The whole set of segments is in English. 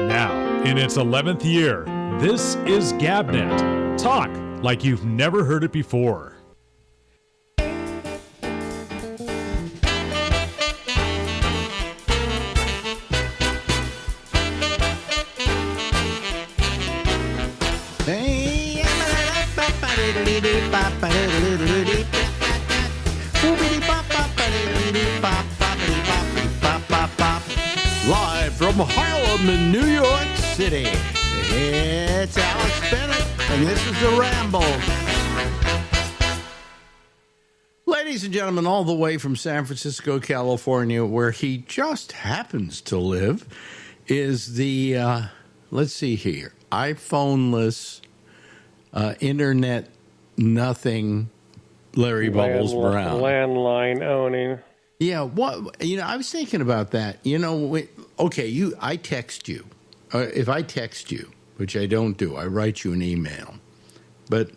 Now, in its 11th year, this is GabNet. Talk like you've never heard it before. Live from Harlem in New York City, it's Alex Bennett, and this is the Ramble. Ladies and gentlemen, all the way from San Francisco, California, where he just happens to live, is the, let's see here, iPhone-less, internet nothing Larry Bubbles Brown. Landline owning. Yeah, I was thinking about that. I text you. If I text you, which I don't do, I write you an email. But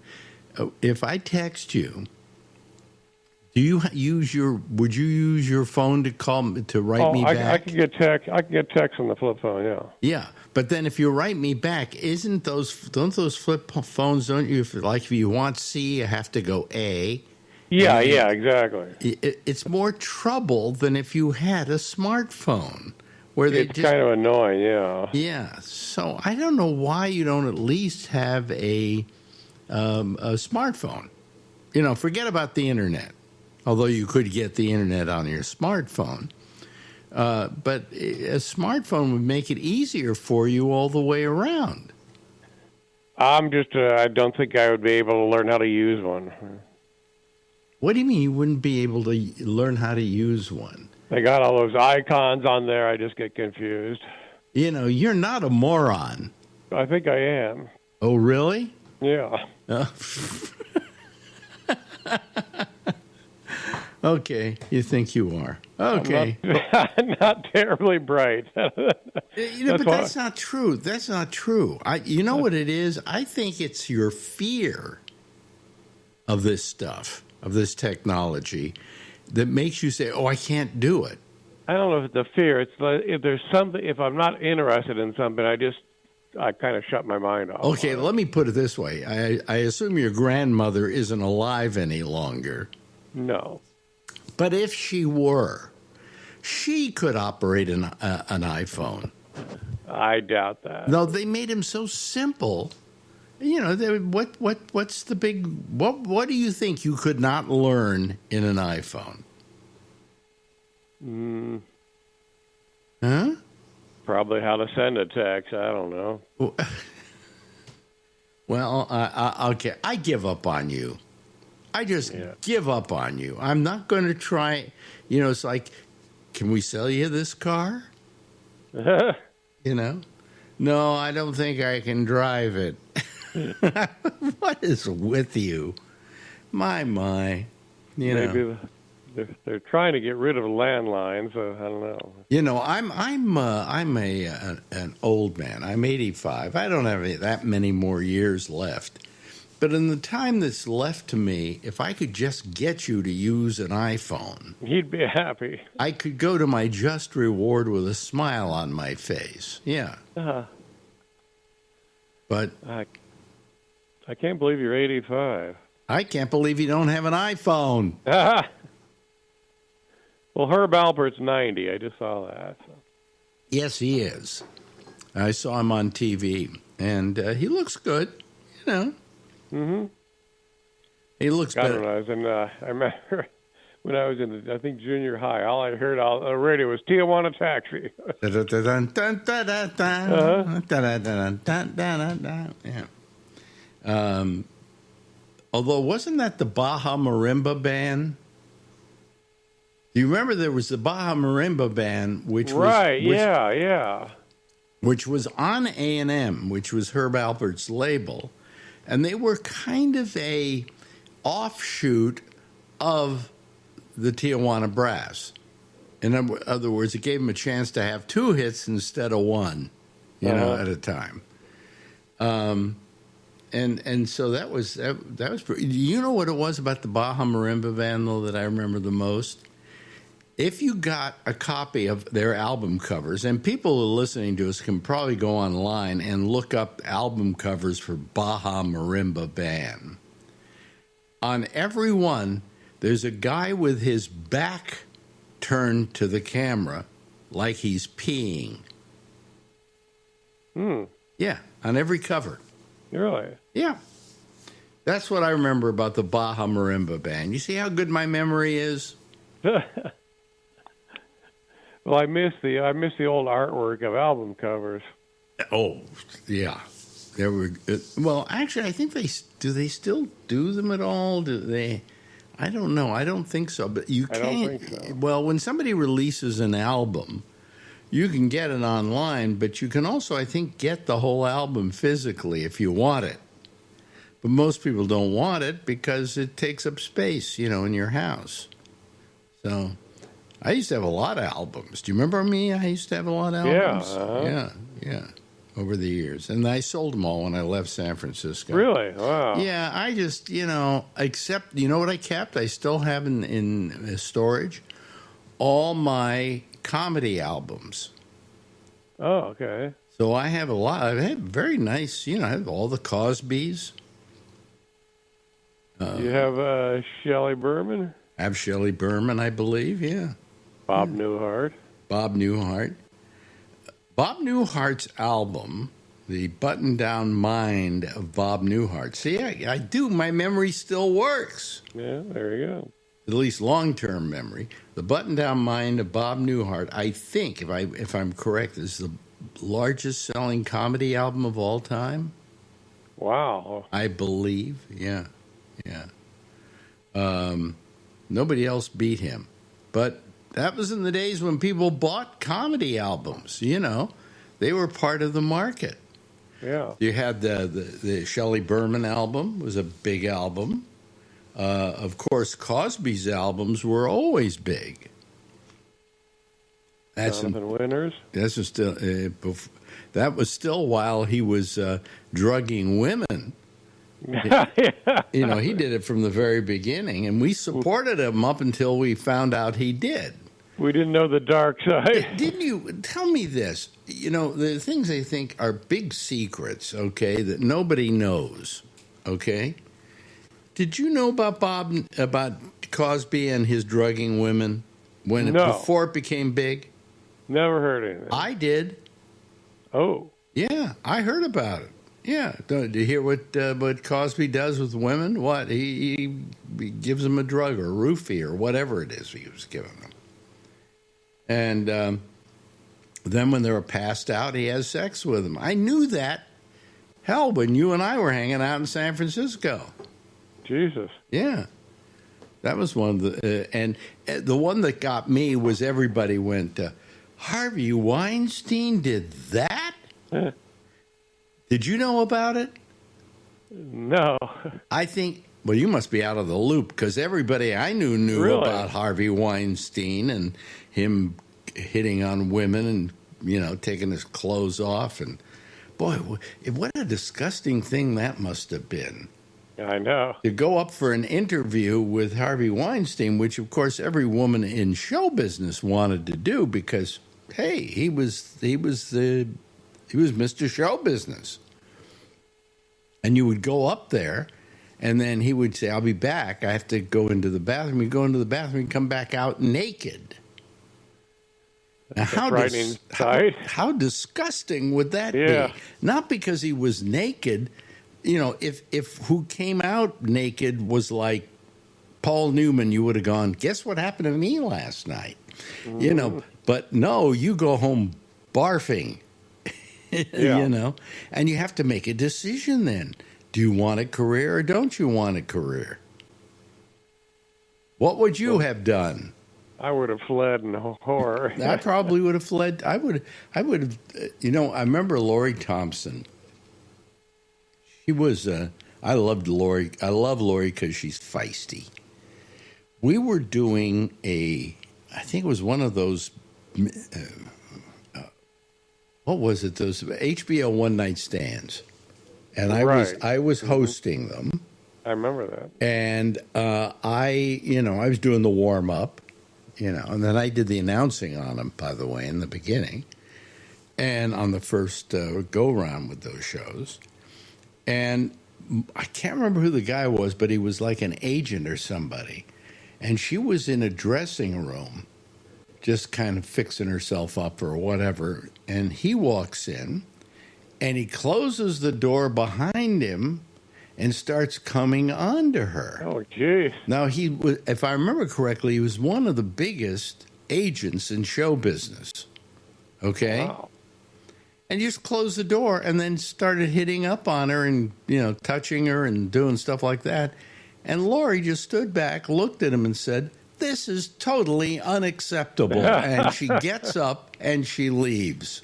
if I text you, would you use your phone to write me back? I can get text. I can get text on the flip phone. Yeah. Yeah, but then if you write me back, don't those flip phones? Don't you? If you want C, you have to go A. Yeah, exactly. It's more trouble than if you had a smartphone, where it's kind of annoying. Yeah. Yeah. So I don't know why you don't at least have a smartphone. Forget about the internet. Although you could get the internet on your smartphone. But a smartphone would make it easier for you all the way around. I don't think I would be able to learn how to use one. What do you mean you wouldn't be able to learn how to use one? They got all those icons on there. I just get confused. You're not a moron. I think I am. Oh, really? Yeah. Okay, you think you are. Okay. I'm not terribly bright. But that's not true. That's not true. You know what it is? I think it's your fear of this stuff, of this technology, that makes you say, "Oh, I can't do it." I don't know if it's a fear. It's like if there's something. If I'm not interested in something, I kind of shut my mind off. Okay, let me put it this way. I assume your grandmother isn't alive any longer. No. But if she were, she could operate an iPhone. I doubt that. No, they made him so simple. What's the big? What do you think you could not learn in an iPhone? Huh? Probably how to send a text. I don't know. Well, okay, I give up on you. I just give up on you. I'm not going to try. It's like, can we sell you this car? No, I don't think I can drive it. What is with you? My. Maybe they're trying to get rid of landlines. So I don't know. I'm an old man. I'm 85. I don't have that many more years left. But in the time that's left to me, if I could just get you to use an iPhone, you'd be happy. I could go to my just reward with a smile on my face. Yeah. Uh-huh. But I can't believe you're 85. I can't believe you don't have an iPhone. Well, Herb Alpert's 90. I just saw that. So. Yes, he is. I saw him on TV, and he looks good, Mm-hmm. He looks better. I remember when I was in, I think, junior high, all I heard on the radio was Tijuana Taxi. Yeah. Although, wasn't that the Baja Marimba Band? Do you remember there was the Baja Marimba Band, which was on A&M, which was Herb Alpert's label. And they were kind of a offshoot of the Tijuana Brass. In other words, it gave them a chance to have two hits instead of one, at a time. And so that was pretty. You know what it was about the Baja Marimba Band, though, that I remember the most? if you got a copy of their album covers, and people who are listening to us can probably go online and look up album covers for Baja Marimba Band. On every one, there's a guy with his back turned to the camera like he's peeing. Yeah, on every cover. Really? Yeah. That's what I remember about the Baja Marimba Band. You see how good my memory is? Well, I miss the old artwork of album covers. Oh, yeah. There were well, actually, I think they still do them at all? Do they? I don't know. I don't think so. But you can't. I don't think so. Well, when somebody releases an album, you can get it online, but you can also, I think, get the whole album physically if you want it. But most people don't want it because it takes up space, in your house. So I used to have a lot of albums. Do you remember me? I used to have a lot of albums. Yeah. Uh-huh. Yeah. Over the years. And I sold them all when I left San Francisco. Really? Wow. Yeah, I just, except, you know what I kept? I still have in storage all my comedy albums. Oh, okay. So I have a lot. I have very nice, I have all the Cosbys. You have Shelley Berman? I have Shelley Berman, I believe, yeah. Bob Newhart. Bob Newhart. Bob Newhart's album, The Button-Down Mind of Bob Newhart. See, I do. My memory still works. Yeah, there you go. At least long-term memory. The Button-Down Mind of Bob Newhart, I think, if I'm correct, is the largest-selling comedy album of all time. Wow. I believe, yeah. Nobody else beat him. But that was in the days when people bought comedy albums, They were part of the market. Yeah. You had the Shelley Berman album was a big album. Of course, Cosby's albums were always big. Jonathan Winters. That was still while he was drugging women. Yeah. He did it from the very beginning, and we supported him up until we found out he did. We didn't know the dark side. Didn't you? Tell me this. The things I think are big secrets, okay, that nobody knows, okay? Did you know about Cosby and his drugging women before it became big? Never heard anything. I did. Oh. Yeah, I heard about it. Yeah. Do you hear what Cosby does with women? What? He gives them a drug or a roofie or whatever it is he was giving them. And then when they were passed out, he has sex with them. I knew that. Hell, when you and I were hanging out in San Francisco. Jesus. Yeah. That was one of the... and the one that got me was everybody went, Harvey Weinstein did that? Did you know about it? No. I think... Well, you must be out of the loop because everybody I knew Really? about Harvey Weinstein and him hitting on women and, taking his clothes off. And, boy, what a disgusting thing that must have been. I know. To go up for an interview with Harvey Weinstein, which, of course, every woman in show business wanted to do because, hey, he was Mr. Show Business. And you would go up there, and then he would say, I'll be back. I have to go into the bathroom. You go into the bathroom and come back out naked. Now, how disgusting would that be? Not because he was naked. If who came out naked was like Paul Newman, you would have gone, guess what happened to me last night? But no, you go home barfing, and you have to make a decision then. Do you want a career or don't you want a career? What would you have done? I would have fled in horror. I probably would have fled. I would have, I remember Lori Thompson. She was, I loved Lori. I love Lori because she's feisty. We were doing I think it was one of those, what was it? Those HBO one night stands. And I was hosting them. I remember that. And I was doing the warm up. And then I did the announcing on them, by the way, in the beginning, and on the first go-round with those shows. And I can't remember who the guy was, but he was like an agent or somebody. And she was in a dressing room, just kind of fixing herself up or whatever. And he walks in, and he closes the door behind him and starts coming on to her. Oh, geez. Now, he was, if I remember correctly, he was one of the biggest agents in show business. Okay? Wow. And he just closed the door and then started hitting up on her and, touching her and doing stuff like that. And Lori just stood back, looked at him and said, "This is totally unacceptable." And she gets up and she leaves.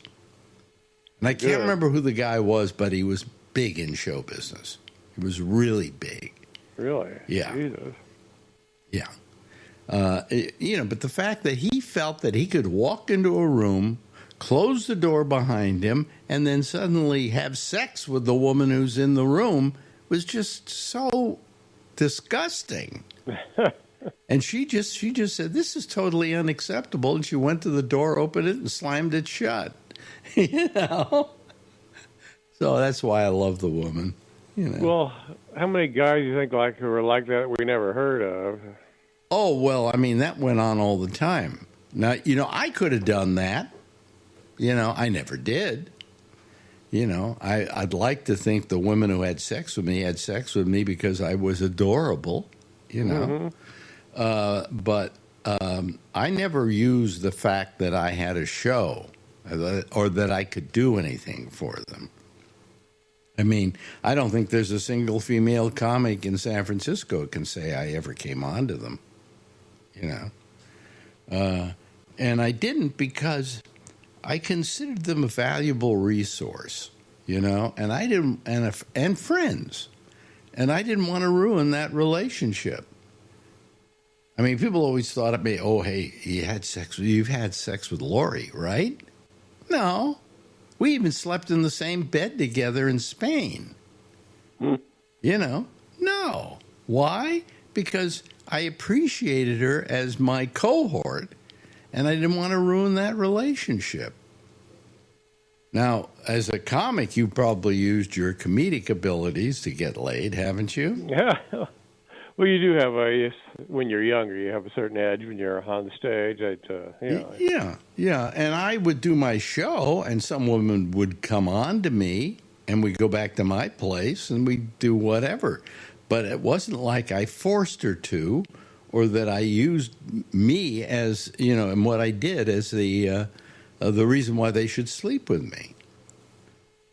And I can't remember who the guy was, but he was big in show business. He was really big. Really? Yeah. Jesus. Yeah. But the fact that he felt that he could walk into a room, close the door behind him, and then suddenly have sex with the woman who's in the room was just so disgusting. And she just said, "This is totally unacceptable." And she went to the door, opened it, and slammed it shut. So that's why I love the woman. Well, how many guys do you think who were like that we never heard of? Oh, well, I mean, that went on all the time. Now, I could have done that. I never did. I'd like to think the women who had sex with me because I was adorable, But I never used the fact that I had a show or that I could do anything for them. I mean, I don't think there's a single female comic in San Francisco who can say I ever came on to them, And I didn't because I considered them a valuable resource, and I didn't, and friends, and I didn't want to ruin that relationship. I mean, people always thought of me, "Oh, hey, you've had sex with Lori, right?" No, we even slept in the same bed together in Spain. No. Why? Because I appreciated her as my cohort, and I didn't want to ruin that relationship. Now, as a comic, you probably used your comedic abilities to get laid, haven't you? Yeah. Well, you do have when you're younger, you have a certain edge when you're on the stage. Yeah. And I would do my show, and some woman would come on to me, and we'd go back to my place, and we'd do whatever. But it wasn't like I forced her to, or that I used me as, and what I did as the reason why they should sleep with me.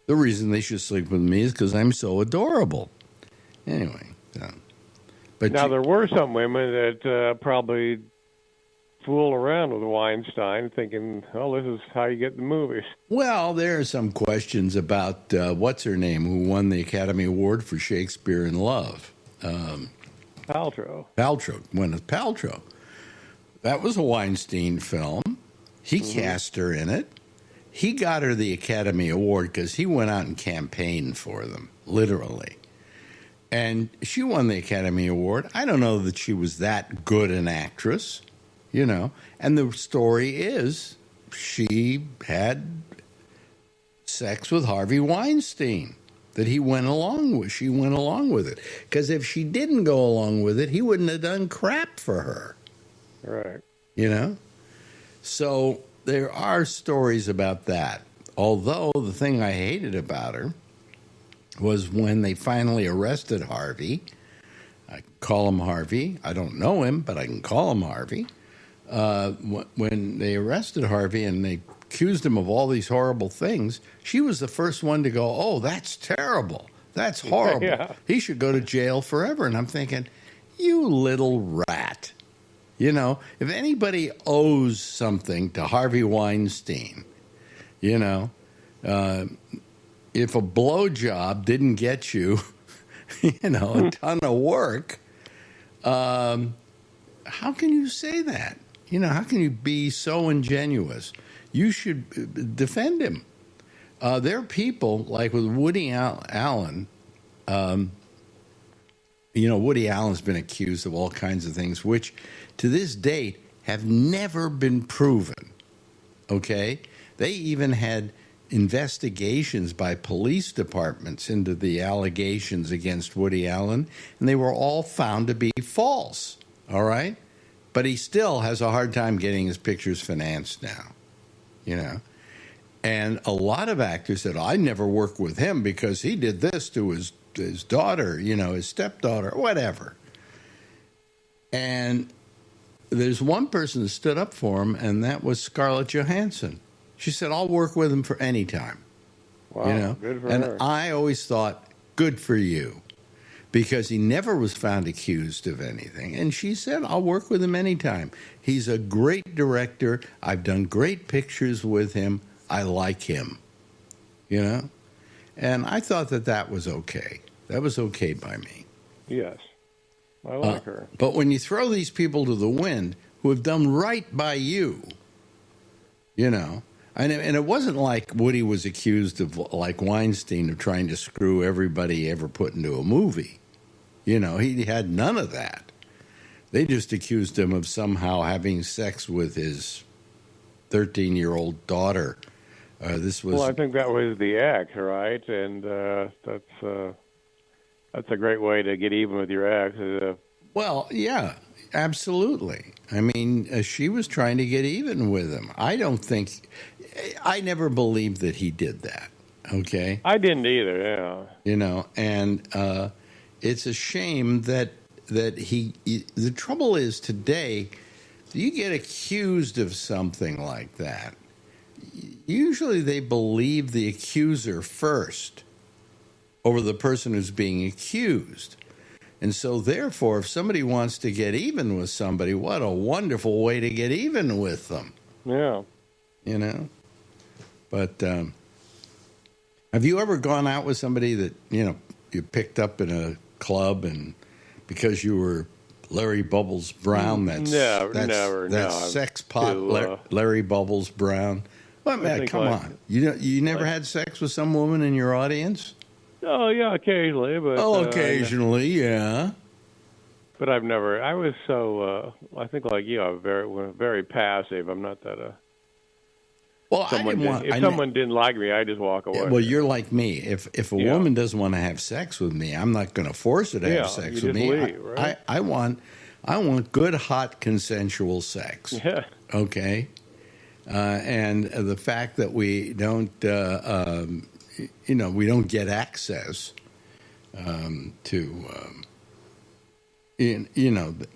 The reason they should sleep with me is because I'm so adorable. Anyway. But now, there were some women that probably fool around with Weinstein thinking, "Oh, this is how you get the movies." Well, there are some questions about what's her name, who won the Academy Award for Shakespeare in Love. Paltrow. Gwyneth Paltrow. That was a Weinstein film. He cast her in it. He got her the Academy Award because he went out and campaigned for them, literally. And she won the Academy Award. I don't know that she was that good an actress, And the story is she had sex with Harvey Weinstein, that he went along with. She went along with it. Because if she didn't go along with it, he wouldn't have done crap for her. Right. So there are stories about that. Although the thing I hated about her was when they finally arrested Harvey. I call him Harvey. I don't know him, but I can call him Harvey. When they arrested Harvey and they accused him of all these horrible things, she was the first one to go, "Oh, that's terrible. That's horrible. Yeah. He should go to jail forever." And I'm thinking, you little rat. If anybody owes something to Harvey Weinstein, if a blowjob didn't get you, a ton of work, how can you say that? How can you be so ingenuous? You should defend him. There are people, like with Woody Allen. Woody Allen's been accused of all kinds of things, which to this date have never been proven. Okay? They even had investigations by police departments into the allegations against Woody Allen, and they were all found to be false. All right? But he still has a hard time getting his pictures financed now. You know? And a lot of actors said, I never worked with him because he did this to his daughter, you know, his stepdaughter, whatever. And there's one person that stood up for him, and that was Scarlett Johansson. She said, I'll work with him for any time. Wow, you know? good for and her. I always thought, good for you, because he never was found accused of anything. And she said, I'll work with him anytime. He's a great director. I've done great pictures with him. I like him, you know? And I thought that was okay. That was okay by me. Yes. I like her. But when you throw these people to the wind who have done right by you, you know, and it wasn't like Woody was accused of, like Weinstein, of trying to screw everybody he ever put into a movie. You know, he had none of that. They just accused him of somehow having sex with his 13-year-old daughter. Well, I think that was the act, right? And that's a great way to get even with your ex. Well, yeah, absolutely. I mean, she was trying to get even with him. I never believed that he did that. Okay, I didn't either. Yeah. You know, and it's a shame that he. The trouble is today, you get accused of something like that. Usually, they believe the accuser first over the person who's being accused. And so, therefore, if somebody wants to get even with somebody, what a wonderful way to get even with them. Yeah. You know? But have you ever gone out with somebody that, you know, you picked up in a club and because you were Larry Bubbles Brown, that's sex pot, Larry Bubbles Brown? Well, man, come on. You never had sex with some woman in your audience? Oh, yeah, occasionally. But, occasionally, yeah. But I've never, I was so, I think like you, I'm very passive. I'm not that, well, if someone didn't like me, I just walk away. Well, you're like me. If a woman doesn't want to have sex with me, I'm not going to force her to have sex with me. Leave, right? I want good, hot, consensual sex. Yeah. Okay? And the fact that we don't, we don't get access to,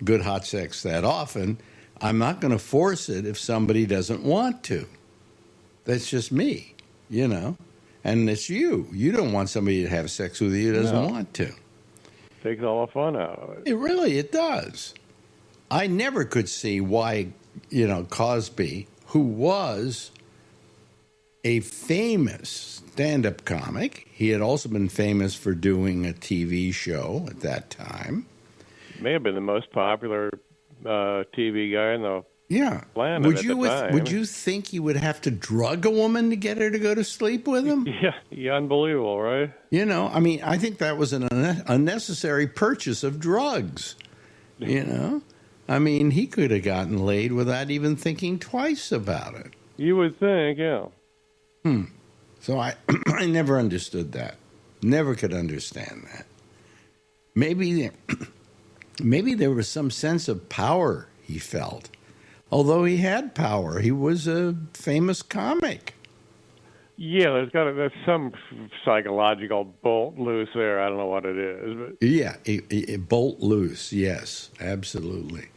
good, hot sex that often, I'm not going to force it if somebody doesn't want to. That's just me, you know. And it's you. You don't want somebody to have sex with you who doesn't want to. Takes all the fun out of it. It does. I never could see why, Cosby, who was a famous stand-up comic. He had also been famous for doing a TV show at that time. May have been the most popular TV guy in the planet would at you the time. Would you think he would have to drug a woman to get her to go to sleep with him? Yeah, unbelievable, right? I think that was an unnecessary purchase of drugs. He could have gotten laid without even thinking twice about it. You would think, yeah. So I never understood that. Never could understand that. Maybe there was some sense of power he felt. Although he had power, he was a famous comic. Yeah, there's some psychological bolt loose there. I don't know what it is, but yeah, a bolt loose. Yes, absolutely.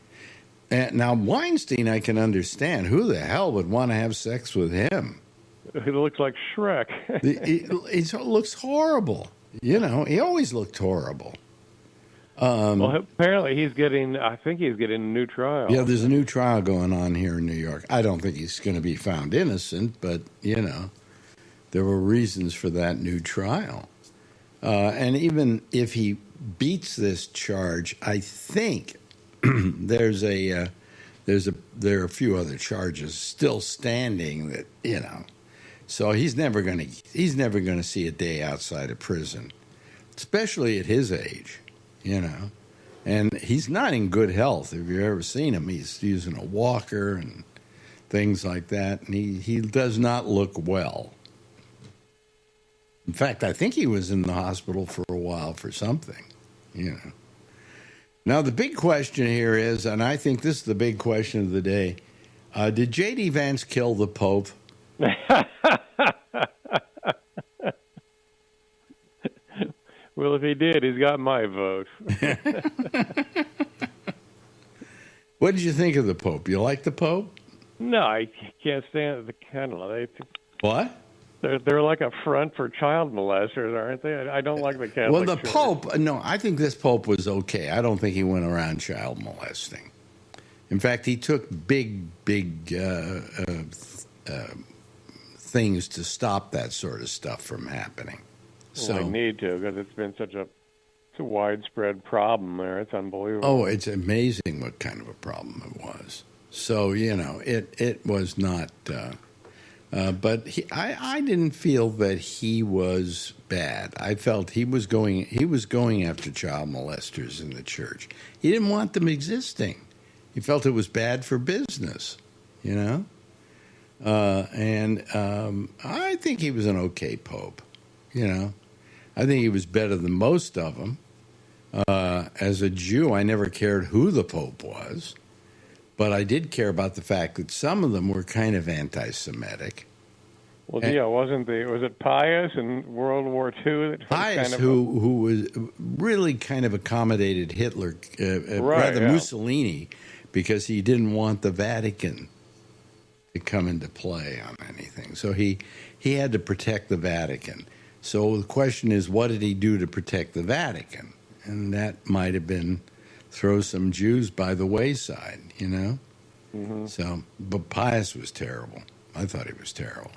And now Weinstein, I can understand. Who the hell would want to have sex with him? He looks like Shrek. It looks horrible. He always looked horrible. Well, apparently I think he's getting a new trial. Yeah, there's a new trial going on here in New York. I don't think he's going to be found innocent, but, there were reasons for that new trial. And even if he beats this charge, I think there are a few other charges still standing that, So he's never going to see a day outside of prison, especially at his age. And he's not in good health. If you've ever seen him, he's using a walker and things like that. And he does not look well. In fact, I think he was in the hospital for a while for something, you know. Now, the big question here is, and I think this is the big question of the day, did J.D. Vance kill the Pope? Well, if he did, he's got my vote. What did you think of the Pope? You like the Pope? No, I can't stand the Catholic. What? They're like a front for child molesters, aren't they? I don't like the Catholic Well, the Church. Pope, no, I think this Pope was okay. I don't think he went around child molesting. In fact, he took big things to stop that sort of stuff from happening. Well, they need to, because it's been such a widespread problem there. It's unbelievable. Oh, it's amazing what kind of a problem it was. So, you know, it was not... but I didn't feel that he was bad. I felt he was going after child molesters in the church. He didn't want them existing. He felt it was bad for business, you know. And I think he was an okay pope, you know. I think he was better than most of them. As a Jew, I never cared who the pope was. But I did care about the fact that some of them were kind of anti-Semitic. Well, yeah, was it Pius in World War II? That Pius, kind of who was really kind of accommodated Hitler, Mussolini, because he didn't want the Vatican to come into play on anything. So he had to protect the Vatican. So the question is, what did he do to protect the Vatican? And that might have been throw some Jews by the wayside, you know? Mm-hmm. So, but Pius was terrible. I thought he was terrible.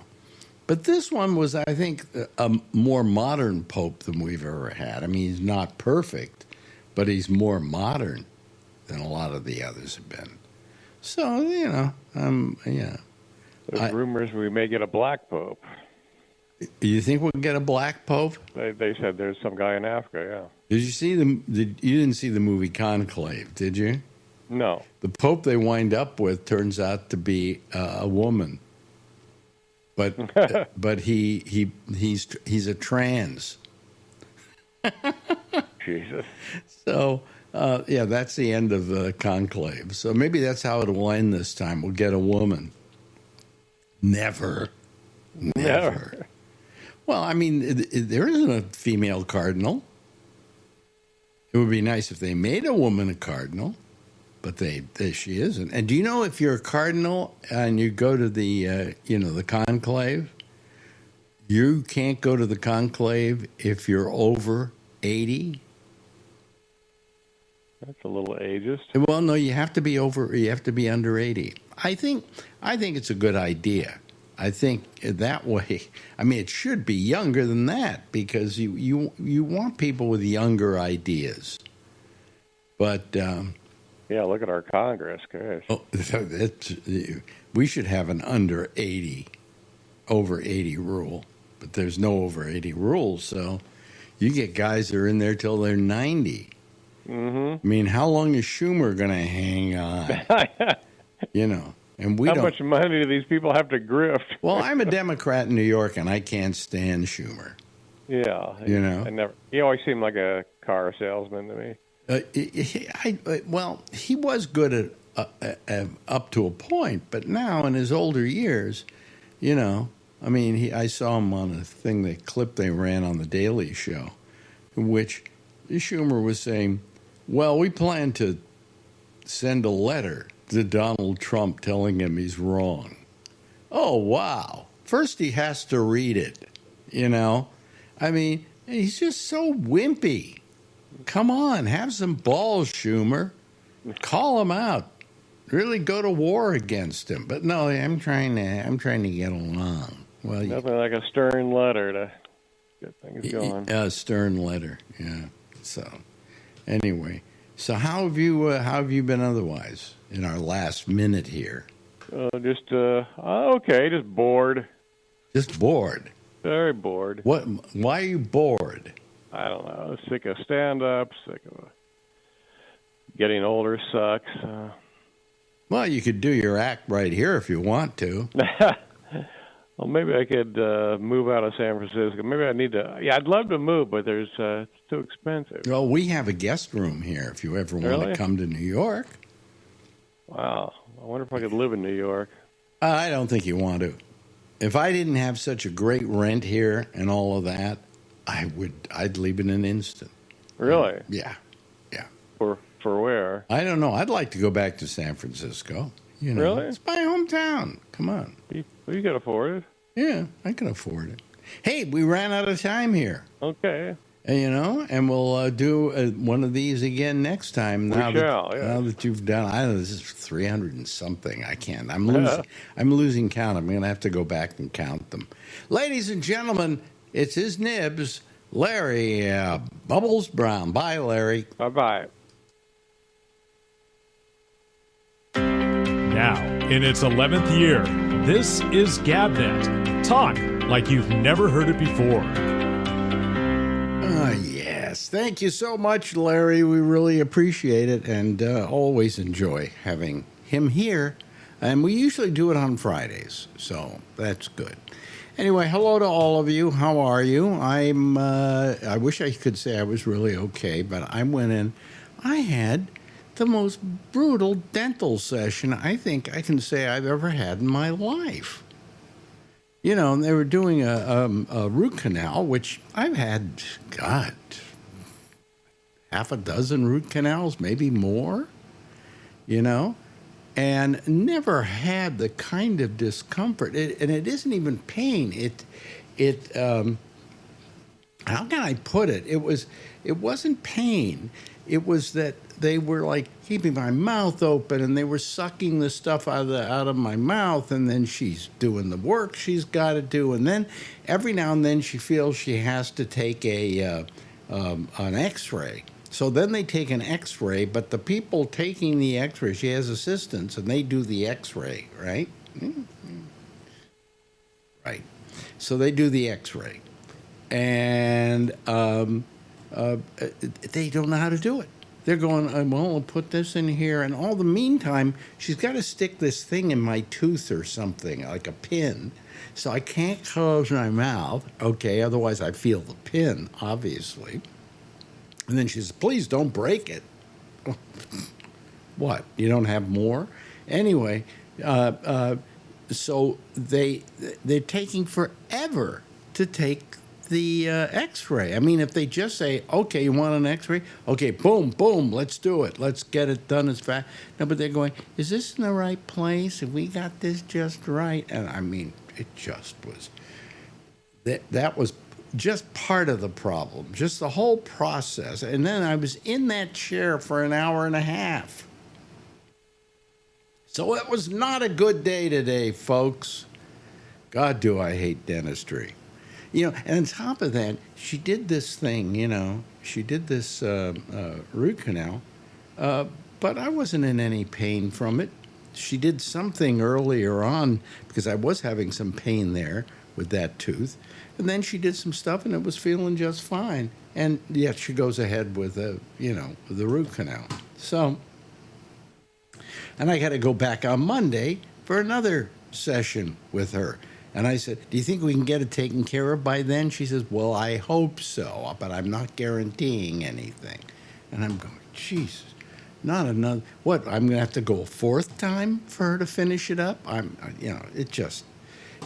But this one was, I think, a more modern pope than we've ever had. I mean, he's not perfect, but he's more modern than a lot of the others have been. So, you know, yeah. There's rumors we may get a black pope. You think we'll get a black pope? They said there's some guy in Africa, yeah. Did you see you didn't see the movie Conclave, did you? No. The pope they wind up with turns out to be a woman. But he's a trans. Jesus. So yeah, that's the end of the conclave. So maybe that's how it'll end this time. We'll get a woman. Never. Well, I mean, there isn't a female cardinal. It would be nice if they made a woman a cardinal. But she isn't. And do you know if you're a cardinal and you go to the the conclave, you can't go to the conclave if you're over 80? That's a little ageist. Well, no, you have to be under 80. I think it's a good idea. I think that way. I mean, it should be younger than that because you want people with younger ideas. But yeah, look at our Congress, gosh. Oh, we should have an over 80 rule, but there's no over 80 rule, so you get guys that are in there till they're 90. Mm-hmm. I mean, how long is Schumer going to hang on? And how much money do these people have to grift? Well, I'm a Democrat in New York, and I can't stand Schumer. Yeah, he always seemed like a car salesman to me. He was good at up to a point, but now in his older years, I saw him on a clip they ran on the Daily Show, in which Schumer was saying, "Well, we plan to send a letter to Donald Trump telling him he's wrong." Oh, wow! First, he has to read it. I mean, he's just so wimpy. Come on, have some balls, Schumer. Call him out. Really go to war against him. But no, I'm trying to get along. Well, nothing like a stern letter to get things going. A stern letter, yeah. So, anyway, how have you been otherwise in our last minute here? Just okay, just bored. Just bored. Very bored. What? Why are you bored? I don't know. Sick of stand-up, sick of getting older sucks. Well, you could do your act right here if you want to. Well, maybe I could move out of San Francisco. Maybe I need to. Yeah, I'd love to move, but it's too expensive. Well, we have a guest room here if you ever want Really? to come to New York. Wow. I wonder if I could live in New York. I don't think you want to. If I didn't have such a great rent here and all of that, I'd leave in an instant. Really? Yeah. For where? I don't know. I'd like to go back to San Francisco. You know, Really? It's my hometown. Come on. You can afford it. Yeah, I can afford it. Hey, we ran out of time here. Okay. And we'll do one of these again next time. Now that you've done, I don't know, this is 300 and something. I can't. I'm losing count. I'm going to have to go back and count them. Ladies and gentlemen, it's his nibs, Larry Bubbles Brown. Bye, Larry. Bye-bye. Now, in its 11th year, this is GabNet. Talk like you've never heard it before. Yes. Thank you so much, Larry. We really appreciate it and always enjoy having him here. And we usually do it on Fridays, so that's good. Anyway, hello to all of you. How are you? I wish I could say I was really okay, but I went in. I had the most brutal dental session I think I can say I've ever had in my life. You know, and they were doing a root canal, which I've had, God, half a dozen root canals, maybe more, you know, and never had the kind of discomfort. And it isn't even pain. How can I put it? It wasn't pain. It was that they were like keeping my mouth open and they were sucking the stuff out of my mouth, and then she's doing the work she's got to do, and then every now and then she feels she has to take an X-ray. So then they take an X-ray, but the people taking the X-ray, she has assistants, and they do the X-ray, right? Mm-hmm. Right. So they do the X-ray, and they don't know how to do it. They're going, well, I'll put this in here. And all the meantime, she's got to stick this thing in my tooth or something, like a pin. So I can't close my mouth. Okay, otherwise I feel the pin, obviously. And then she says, please don't break it. What? You don't have more? Anyway, so they're taking forever to take the X-ray. I mean, if they just say, okay, you want an X-ray? Okay, boom, boom, let's do it. Let's get it done as fast. No, but they're going, is this in the right place? Have we got this just right? And I mean, it just was, that was just part of the problem, just the whole process. And then I was in that chair for an hour and a half. So it was not a good day today, folks. God, do I hate dentistry. You know, and on top of that, she did this thing, you know, she did this root canal, but I wasn't in any pain from it. She did something earlier on because I was having some pain there with that tooth. And then she did some stuff and it was feeling just fine. And yet she goes ahead with the root canal. So, and I got to go back on Monday for another session with her. And I said, do you think we can get it taken care of by then? She says, well, I hope so, but I'm not guaranteeing anything. And I'm going, Jesus, not another, what, I'm going to have to go a fourth time for her to finish it up?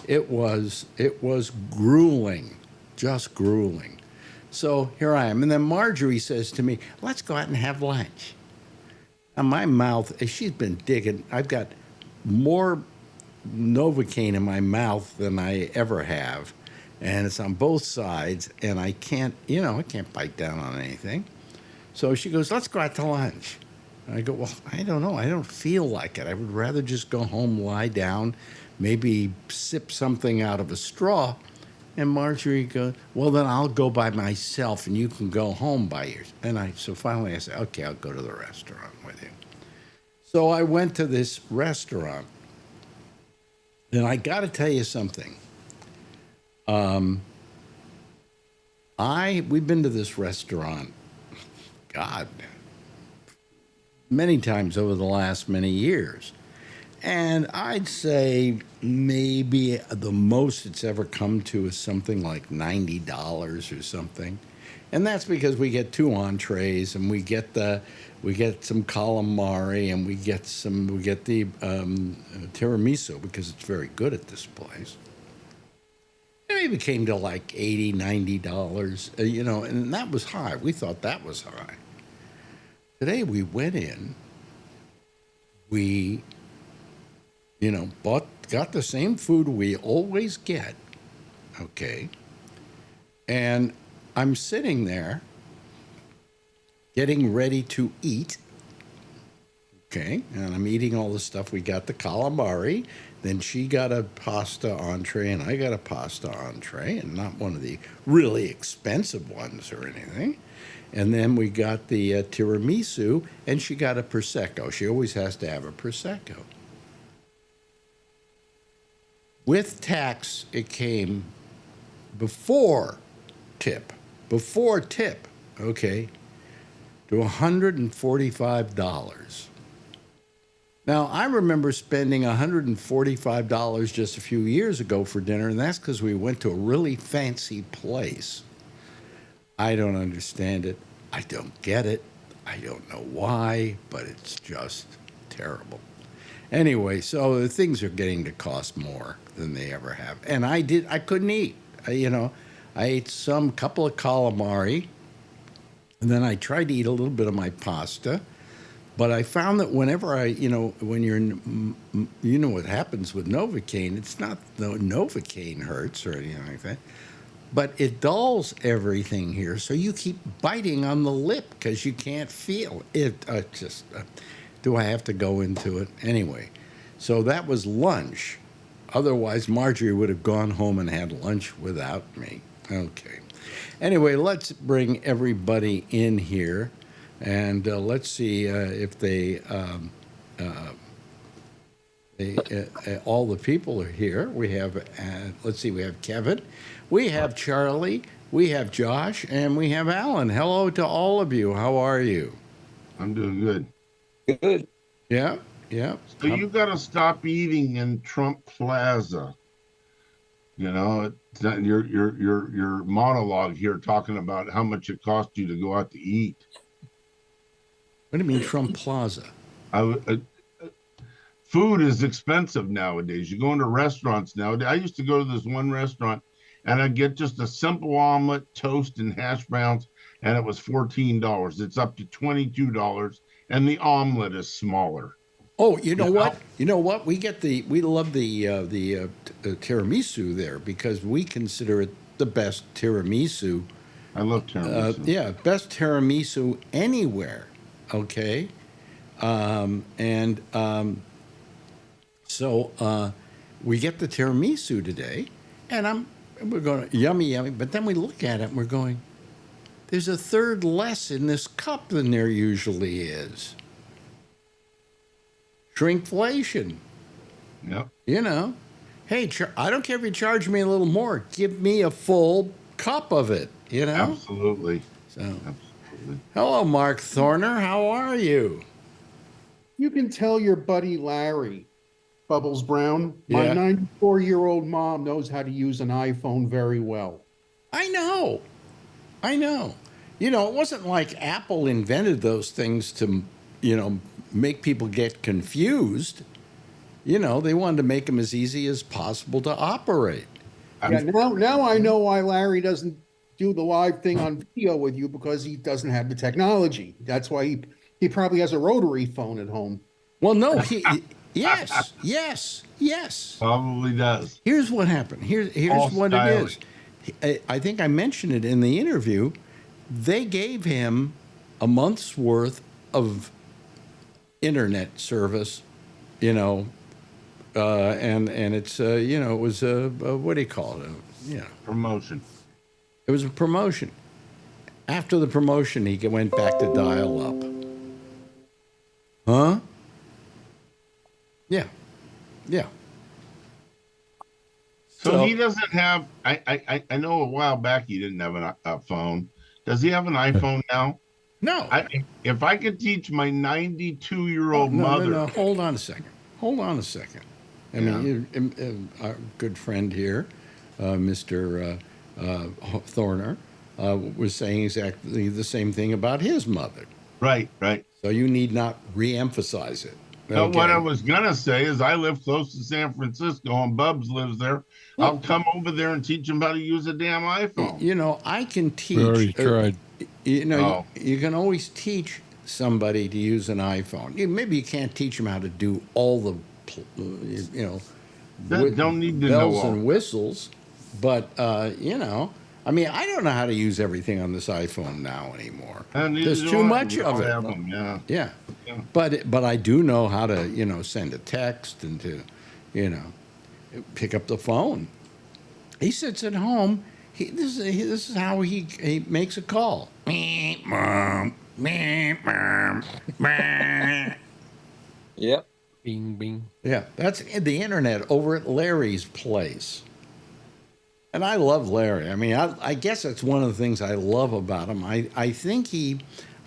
It was grueling, just grueling. So here I am. And then Marjorie says to me, let's go out and have lunch. And my mouth, she's been digging, I've got more Novocaine in my mouth than I ever have, and it's on both sides, and I can't bite down on anything. So she goes, let's go out to lunch. And I go, well, I don't know. I don't feel like it. I would rather just go home, lie down, maybe sip something out of a straw. And Marjorie goes, well, then I'll go by myself, and you can go home by yours. So finally I said, okay, I'll go to the restaurant with you. So I went to this restaurant. And I got to tell you something. We've been to this restaurant, God, many times over the last many years. And I'd say maybe the most it's ever come to is something like $90 or something. And that's because we get two entrees and we get some calamari and we get the tiramisu because it's very good at this place. It maybe came to like $80, $90, and that was high. We thought that was high. Today we went in, we got the same food we always get, okay? And I'm sitting there getting ready to eat, okay? And I'm eating all the stuff. We got the calamari, then she got a pasta entree, and I got a pasta entree, and not one of the really expensive ones or anything. And then we got the tiramisu, and she got a Prosecco. She always has to have a Prosecco. With tax, it came before tip, okay, to $145. Now, I remember spending $145 just a few years ago for dinner, and that's because we went to a really fancy place. I don't understand it. I don't get it. I don't know why, but it's just terrible. Anyway, so things are getting to cost more than they ever have. And I couldn't eat. I ate some couple of calamari, and then I tried to eat a little bit of my pasta. But I found that whenever when you're, what happens with Novocaine, it's not the Novocaine hurts or anything like that, but it dulls everything here. So you keep biting on the lip because you can't feel it. Do I have to go into it? Anyway, so that was lunch. Otherwise, Marjorie would have gone home and had lunch without me. Okay. Anyway, let's bring everybody in here, and let's see if all the people are here. We have, we have Kevin, we have Charlie, we have Josh, and we have Alan. Hello to all of you. How are you? I'm doing good. Good. Yeah. So you got to stop eating in Trump Plaza. It's not your monologue here talking about how much it cost you to go out to eat. What do you mean Trump Plaza? Food is expensive nowadays. You go into restaurants nowadays. I used to go to this one restaurant, and I'd get just a simple omelet, toast, and hash browns, and it was $14. It's up to $22, and the omelet is smaller. Oh, you know what? We love the tiramisu there because we consider it the best tiramisu. I love tiramisu. Best tiramisu anywhere. Okay, so we get the tiramisu today, and we're going yummy, but then we look at it and we're going, there's a third less in this cup than there usually is. Shrinkflation. Yep. Hey, I don't care if you charge me a little more. Give me a full cup of it, Absolutely. So, absolutely. Hello, Mark Thorner. How are you? You can tell your buddy Larry, Bubbles Brown, my Yeah. 94-year-old mom knows how to use an iPhone very well. I know. It wasn't like Apple invented those things to, make people get confused. They wanted to make them as easy as possible to operate. Yeah, now I know why Larry doesn't do the live thing on video with you, because he doesn't have the technology. That's why he probably has a rotary phone at home. Well, no, yes. Probably does. Here's what happened. Here's what it is. I think I mentioned it in the interview. They gave him a month's worth of internet service, and it's it was a what do you call it? Promotion. It was a promotion. After the promotion, he went back to dial up. Huh? Yeah. So he doesn't have. I know a while back he didn't have a phone. Does he have an iPhone now? No. If I could teach my 92-year-old no, mother. No. Hold on a second. I mean, our good friend here, Mr. Thorner, was saying exactly the same thing about his mother. Right. So you need not re-emphasize it. No, Okay. what I was gonna say is I live close to San Francisco and Bubs lives there. I'll come over there and teach him how to use a damn iPhone. You know, I can teach. We already tried. You know, you can always teach somebody to use an iPhone. Maybe you can't teach them how to do all the, you know, Don't need to know bells all. and whistles, but you know, I mean, I don't know how to use everything on this iPhone now anymore. There's too much of it. Yeah. But I do know how to, you know, send a text and to, you know, pick up the phone. He sits at home. This is how he makes a call. Yep. Bing, bing. Yeah, that's the internet over at Larry's place. And I love Larry. I mean, I guess that's one of the things I love about him. I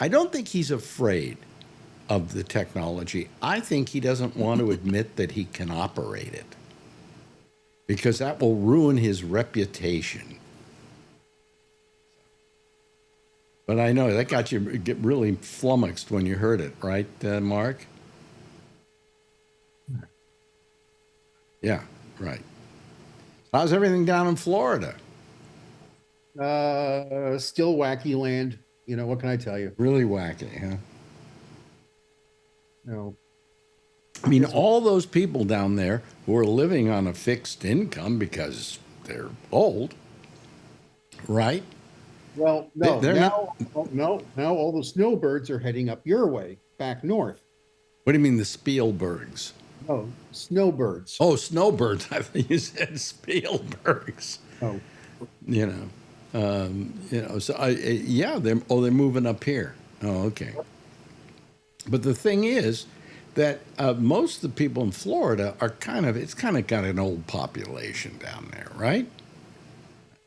don't think he's afraid of the technology. I think he doesn't want to admit that he can operate it, because that will ruin his reputation. But I know that got you get really flummoxed when you heard it, right, Mark? Yeah, right. How's everything down in Florida? Still wacky land. You know, what can I tell you? Really wacky, huh? No. I mean, all those people down there who are living on a fixed income because they're old, right? Well, no. They're now all the snowbirds are heading up your way, back north. What do you mean, the Spielbergs? Oh, snowbirds. Oh, snowbirds. I thought you said Spielbergs. Oh. You know. So they're moving up here. Oh, okay. But the thing is that most of the people in Florida are it's kind of got an old population down there, right?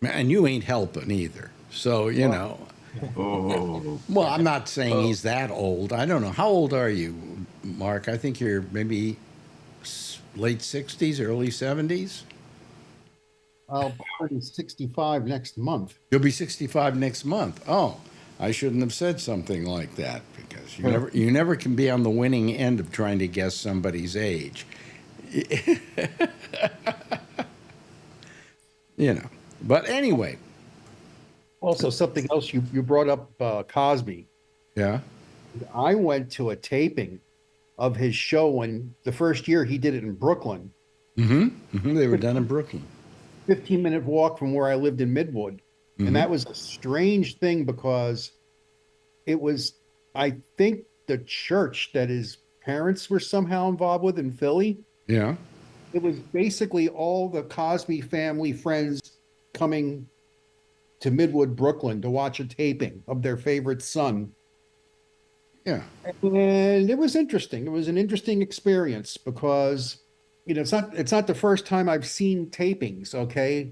And you ain't helping either. So, you know. Oh. Well, I'm not saying he's that old. I don't know. How old are you, Mark? I think you're maybe late 60s, early 70s. I'll be 65 next month. You'll be 65 next month. Oh, I shouldn't have said something like that, because you never can be on the winning end of trying to guess somebody's age. You know. But anyway. Also, something else you brought up, Cosby. Yeah. I went to a taping of his show when the first year he did it in Brooklyn. They were done in Brooklyn. 15-minute walk from where I lived in Midwood. And that was a strange thing, because it was, I think, the church that his parents were somehow involved with in Philly. Yeah. It was basically all the Cosby family friends coming to Midwood, Brooklyn to watch a taping of their favorite son. Yeah. And it was interesting. It was an interesting experience, because, you know, it's not the first time I've seen tapings, okay?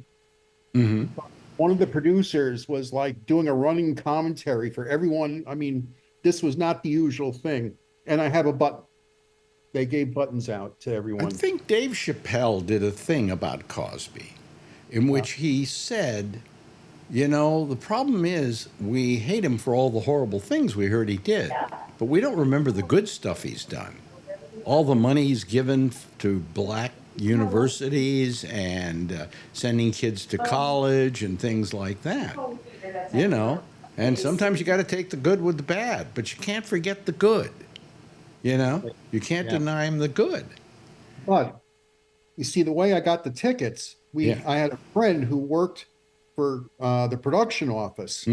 One of the producers was like doing a running commentary for everyone. I mean, this was not the usual thing. And I have a button. They gave buttons out to everyone. I think Dave Chappelle did a thing about Cosby in which he said, you know, the problem is we hate him for all the horrible things we heard he did, but we don't remember the good stuff he's done. All the money he's given to black universities and sending kids to college and things like that. You know, and sometimes you got to take the good with the bad, but you can't forget the good. You know, you can't deny him the good. But you see, the way I got the tickets, I had a friend who worked for the production office.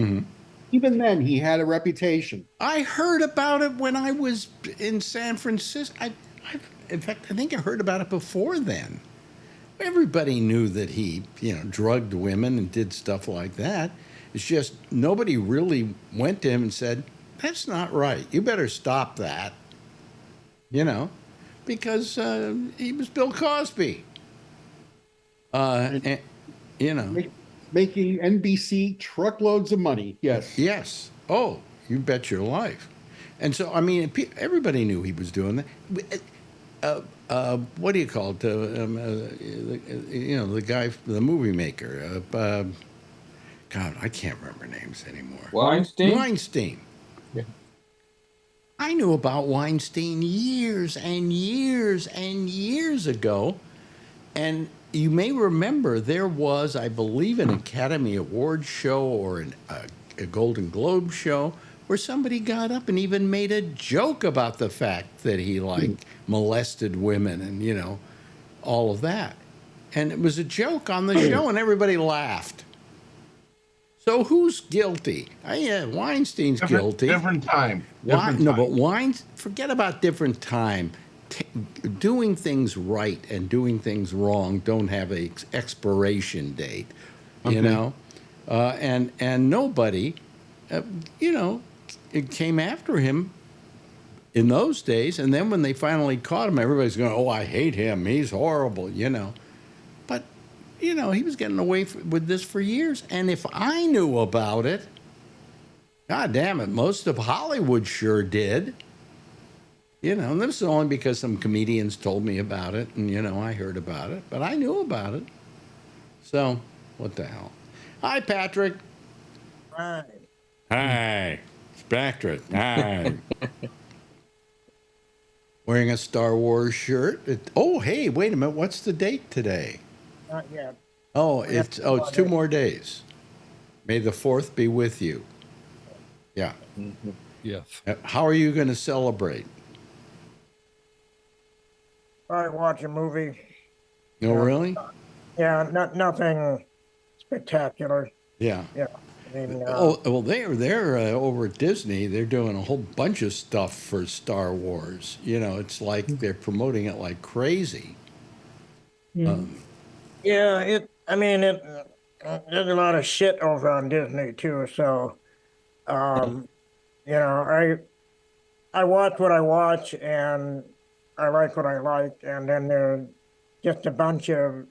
Even then, he had a reputation. I heard about it when I was in San Francisco. In fact, I think I heard about it before then. Everybody knew that he, you know, drugged women and did stuff like that. It's just nobody really went to him and said, that's not right. You better stop that. You know, because he was Bill Cosby. And, you know. Making NBC truckloads of money. Yes. Yes. Oh, You bet your life. And so, I mean, everybody knew he was doing that. What do you call it? The guy, the movie maker. God, I can't remember names anymore. Weinstein? Weinstein. Yeah. I knew about Weinstein years and years and years ago. And you may remember there was, I believe, an Academy Awards show or a Golden Globe show where somebody got up and even made a joke about the fact that he molested women and all of that. And it was a joke on the show and everybody laughed. So who's guilty? Yeah, Weinstein's guilty. Different time. No, but forget about different time. Doing things right and doing things wrong don't have an expiration date, and nobody, it came after him in those days. And then when they finally caught him, everybody's going, "Oh, I hate him. He's horrible," But he was getting away with this for years. And if I knew about it, God damn it, most of Hollywood sure did. And this is only because some comedians told me about it, and I heard about it, but I knew about it. So, what the hell? Hi, Patrick. Hi. Hi, it's Patrick. Hi. Wearing a Star Wars shirt. Hey, wait a minute. What's the date today? Not yet. Oh, it's 2 more days. May the 4th be with you. Yeah. Yes. How are you going to celebrate? I watch a movie. No, really? Yeah, nothing spectacular. Yeah. Yeah. I mean, Well, they're over at Disney. They're doing a whole bunch of stuff for Star Wars. It's like they're promoting it like crazy. yeah, there's a lot of shit over on Disney too. So, I watch what I watch and I like what I like, and then there's just a bunch of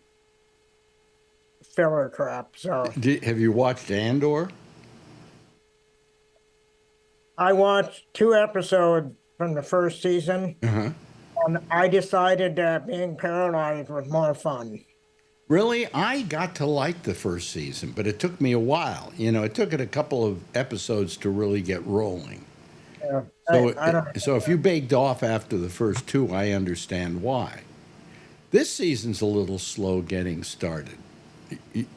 filler crap. So, Have you watched Andor? I watched 2 episodes from the first season, and I decided that being paralyzed was more fun. Really? I got to like the first season, but it took me a while. It took it a couple of episodes to really get rolling. Yeah, So if you baked off after the first 2, I understand why. This season's a little slow getting started.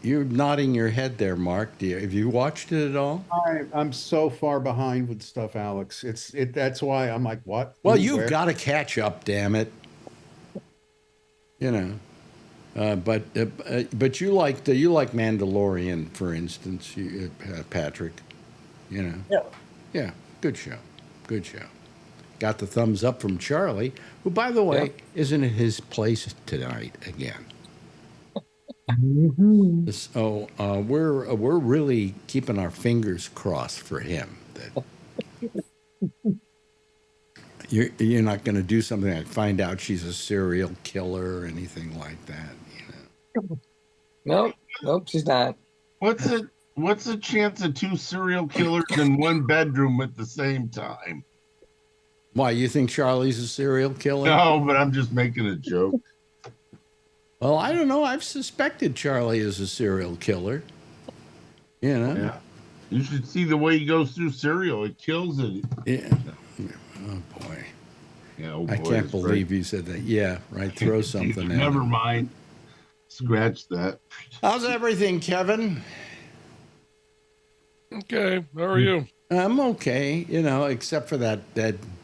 You're nodding your head there, Mark. Have you watched it at all? I'm so far behind with stuff, Alex. That's why I'm like, what? Well, Who, you've where? got to catch up, damn it. But you like Mandalorian, for instance, Patrick. Yeah. Yeah, good show. Good show. Got the thumbs up from Charlie, who, by the way, isn't at his place tonight again. So we're really keeping our fingers crossed for him. That you're not going to do something like find out she's a serial killer or anything like that. Nope, she's not. What's the chance of 2 serial killers in one bedroom at the same time? Why, you think Charlie's a serial killer? No, but I'm just making a joke. Well, I don't know. I've suspected Charlie is a serial killer. Yeah. You should see the way he goes through cereal. It kills it. Yeah. Oh, boy. Yeah, oh boy, I can't believe you said that. Yeah, right. Throw something at Never him. mind. Scratch that. How's everything, Kevin? Okay. How are you? I'm okay, except for that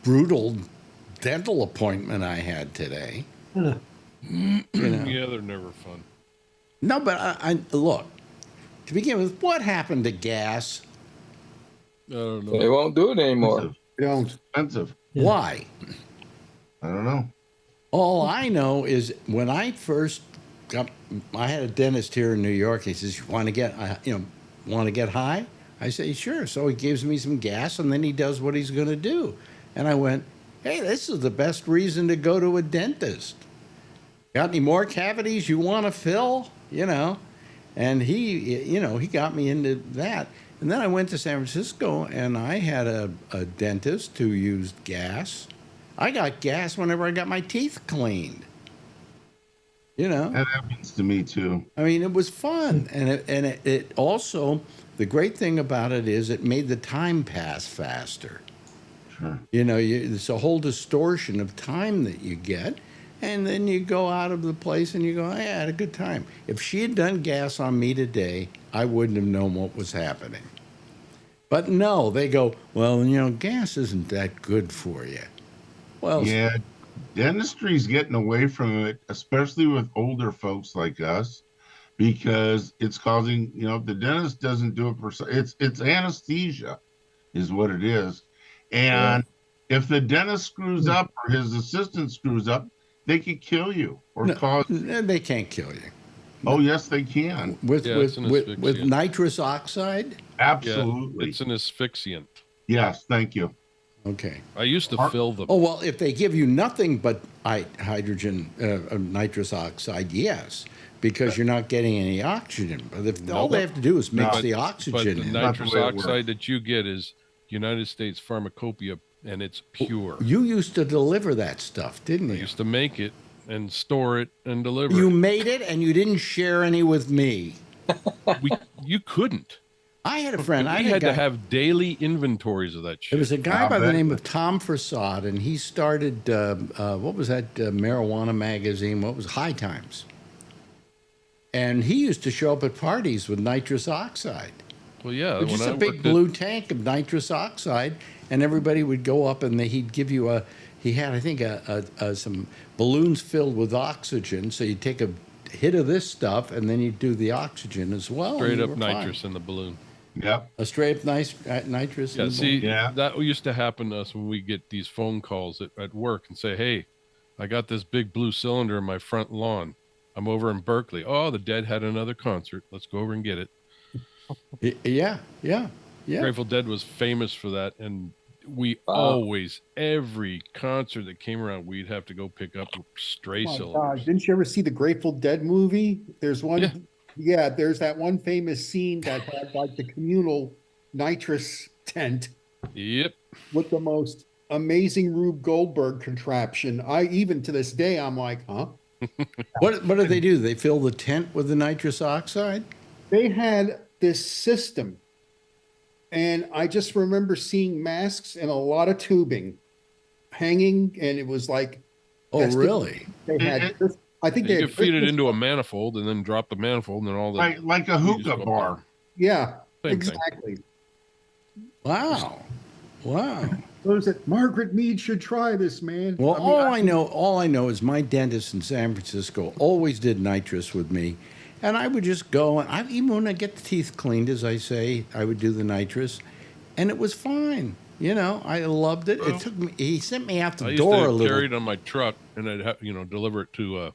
brutal dental appointment I had today. Yeah, they're never fun. No, but I look, to begin with, what happened to gas? I don't know. They won't do it anymore. Expensive. Why? I don't know. All I know is when I first I had a dentist here in New York. He says, "You want to get high?" I say, "Sure." So he gives me some gas, and then he does what he's going to do. And I went, "Hey, this is the best reason to go to a dentist. Got any more cavities you want to fill?" And And he got me into that. And then I went to San Francisco, and I had a dentist who used gas. I got gas whenever I got my teeth cleaned. That happens to me too. I mean, it was fun, and it also, the great thing about it is it made the time pass faster. Sure. It's a whole distortion of time that you get, and then you go out of the place and you go, I had a good time. If she had done gas on me today, I wouldn't have known what was happening. But no, they go, well, gas isn't that good for you. Well, yeah, dentistry's getting away from it, especially with older folks like us, because it's causing, if the dentist doesn't do it it's anesthesia is what it is. And if the dentist screws up or his assistant screws up, they could kill you or cause. They can't kill you. Oh, yes, they can. With nitrous oxide? Absolutely. Yeah, it's an asphyxiant. Yes, thank you. Okay. I used to fill them. Oh, well, if they give you nothing but nitrous oxide, yes, because you're not getting any oxygen. But if all they have to do is mix the oxygen But the in. nitrous oxide that you get is United States Pharmacopoeia, and it's pure. You used to deliver that stuff, didn't you? I used to make it and store it and deliver You it. made it, and you didn't share any with me. You couldn't. I had a friend. I had to have daily inventories of that shit. There was a guy by the name of Tom Farsad, and he started, what was that marijuana magazine? What was High Times? And he used to show up at parties with nitrous oxide. Well, yeah. Just a big blue tank of nitrous oxide, and everybody would go up, and he'd give you he had, I think, some balloons filled with oxygen, so you'd take a hit of this stuff, and then you'd do the oxygen as well. Straight up nitrous in the balloon. Yep. A straight up nitrous. Yeah, see, that used to happen to us when we get these phone calls at work and say, hey, I got this big blue cylinder in my front lawn. I'm over in Berkeley. Oh, the Dead had another concert. Let's go over and get it. Yeah. Grateful Dead was famous for that, and we always, every concert that came around, we'd have to go pick up stray cylinders. God, didn't you ever see the Grateful Dead movie? There's one. Yeah, there's that one famous scene that had like the communal nitrous tent. Yep. With the most amazing Rube Goldberg contraption. Even to this day, I'm like, huh? What do they do? They fill the tent with the nitrous oxide? They had this system. And I just remember seeing masks and a lot of tubing hanging, and it was like, oh, really? They had. I think you could feed it into a manifold and then drop the manifold, and then all the like a hookah bar. Yeah, Same exactly. thing. Wow. What is it? Margaret Mead should try this, man. Well, all I know is my dentist in San Francisco always did nitrous with me. And I would just go, and even when I get the teeth cleaned, as I say, I would do the nitrous, and it was fine. I loved it. It took me. He sent me out the door a little. I used to carry it on my truck, and I'd deliver it to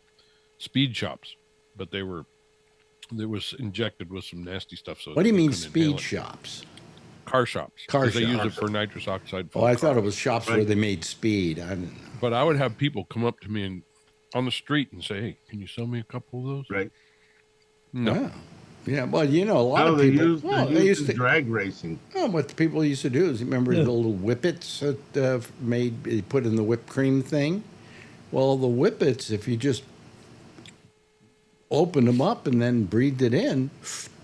speed shops, but it was injected with some nasty stuff. So what do you mean speed shops? Car shops. Car shops. They use it for nitrous oxide. Oh, I thought it was shops where they made speed. I didn't know. But I would have people come up to me on the street and say, "Hey, can you sell me a couple of those?" Right. No. Yeah. Well, a lot of people. They used to drag racing. Oh, what the people used to do is, remember the little whippets that they put in the whipped cream thing? Well, the whippets, if you just opened them up and then breathed it in,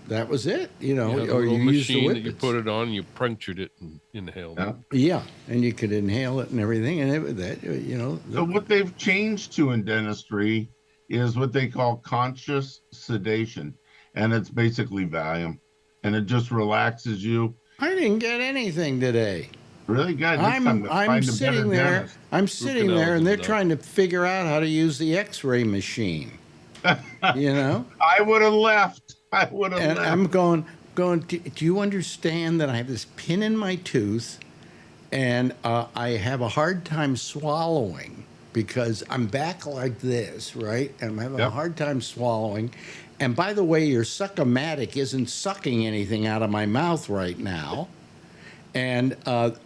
that was it. Or you used the whippets. That you put it on, you punctured it and inhaled it. Yeah, and you could inhale it and everything, and So what they've changed to in dentistry is what they call conscious sedation, and it's basically Valium, and it just relaxes you. I didn't get anything today. Really good. I'm sitting there. I'm sitting there, and they're trying to figure out how to use the X-ray machine. I would have left. And I'm going. Do you understand that I have this pin in my tooth, and I have a hard time swallowing because I'm back like this, right? And I'm having a hard time swallowing. And by the way, your suck-o-matic isn't sucking anything out of my mouth right now. And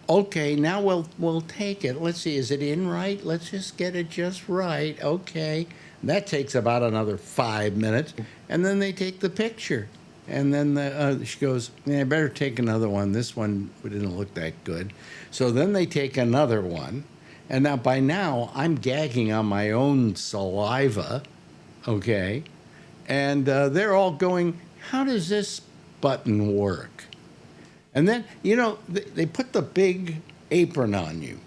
okay, now we'll take it. Let's see, is it in right? Let's just get it just right. Okay. That takes about another 5 minutes, and then they take the picture. And then she goes, "Yeah, I better take another one. This one didn't look that good." So then they take another one, and by now I'm gagging on my own saliva, okay? And they're all going, "How does this button work?" And then, they put the big apron on you.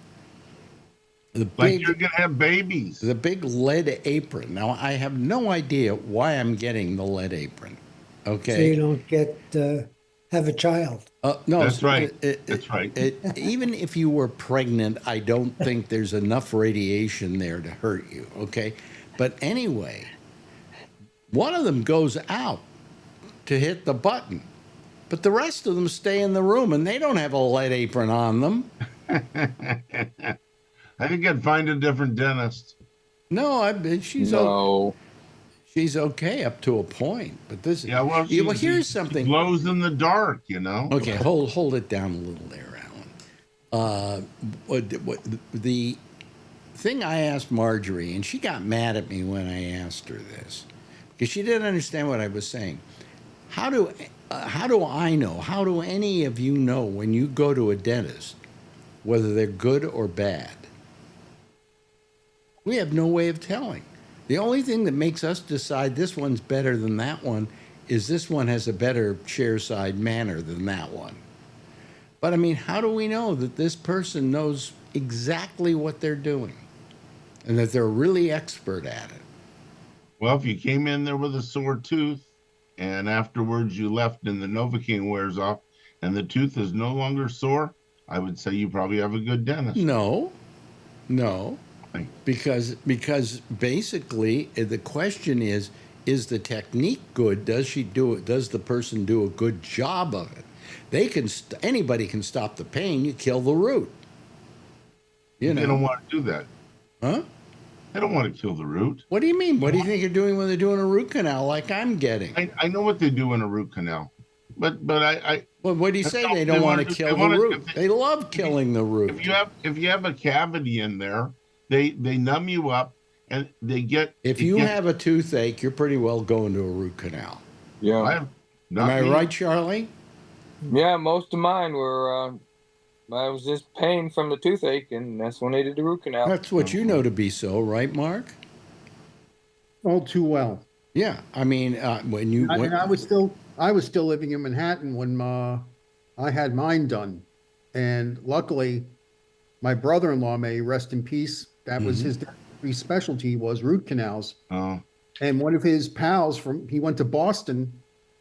Like you're going to have babies. The big lead apron. Now, I have no idea why I'm getting the lead apron. Okay. So you don't get have a child. No, That's right. That's right. Even if you were pregnant, I don't think there's enough radiation there to hurt you. Okay. But anyway, one of them goes out to hit the button, but the rest of them stay in the room and they don't have a lead apron on them. I think I'd find a different dentist. No, she's No. She's okay up to a point, but this. Yeah, well, here's something. She glows in the dark, Okay, hold it down a little there, Alan. The thing I asked Marjorie, and she got mad at me when I asked her this, because she didn't understand what I was saying. How do I know? How do any of you know when you go to a dentist whether they're good or bad? We have no way of telling. The only thing that makes us decide this one's better than that one is this one has a better chairside manner than that one. But I mean, how do we know that this person knows exactly what they're doing and that they're really expert at it? Well, if you came in there with a sore tooth and afterwards you left and the Novocaine wears off and the tooth is no longer sore, I would say you probably have a good dentist. No. Because basically the question is the technique good? Does the person do a good job of it? Anybody can stop the pain. You kill the root. They don't want to do that. Huh? They don't want to kill the root. What do you mean? What do you think you're doing when they're doing a root canal like I'm getting? I know what they do in a root canal. But I well, what do you say? They don't want to kill the root. They love killing the root. If you have a cavity in there, they numb you up and they get. If you have a toothache, you're pretty well going to a root canal. Yeah. Am I right, Charlie? Yeah, most of mine were. I was just pain from the toothache, and that's when they did the root canal. That's what you know to be so, right, Mark? All too well. Yeah, I mean, when you. I was still living in Manhattan when I had mine done, and luckily, my brother-in-law, may rest in peace, that was his specialty, was root canals. Oh. And one of his pals he went to Boston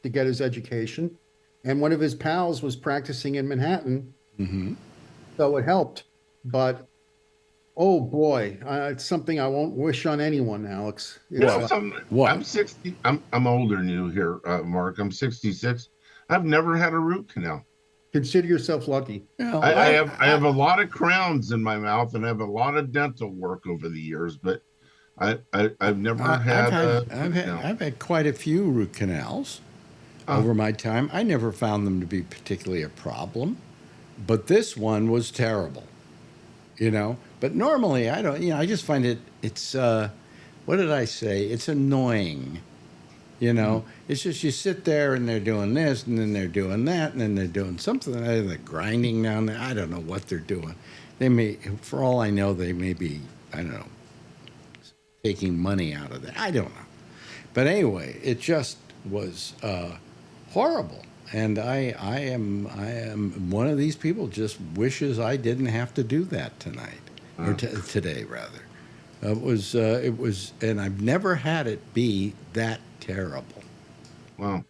to get his education, and one of his pals was practicing in Manhattan, so it helped. But oh boy, it's something I won't wish on anyone, Alex. What? I'm 60. I'm older than you here, Mark. I'm 66. I've never had a root canal. Consider yourself lucky. I have a lot of crowns in my mouth and I have a lot of dental work over the years, but I've never I've had quite a few root canals over my time. I never found them to be particularly a problem, but this one was terrible. But normally I don't. I just find it's what did I say? It's annoying. It's just you sit there and they're doing this and then they're doing that and then they're doing something. They're grinding down there. I don't know what they're doing. They may, for all I know, they may be, I don't know, taking money out of that. I don't know. But anyway, it just was horrible. And I am one of these people just wishes I didn't have to do that tonight or today rather. It was, and I've never had it be that terrible. Well,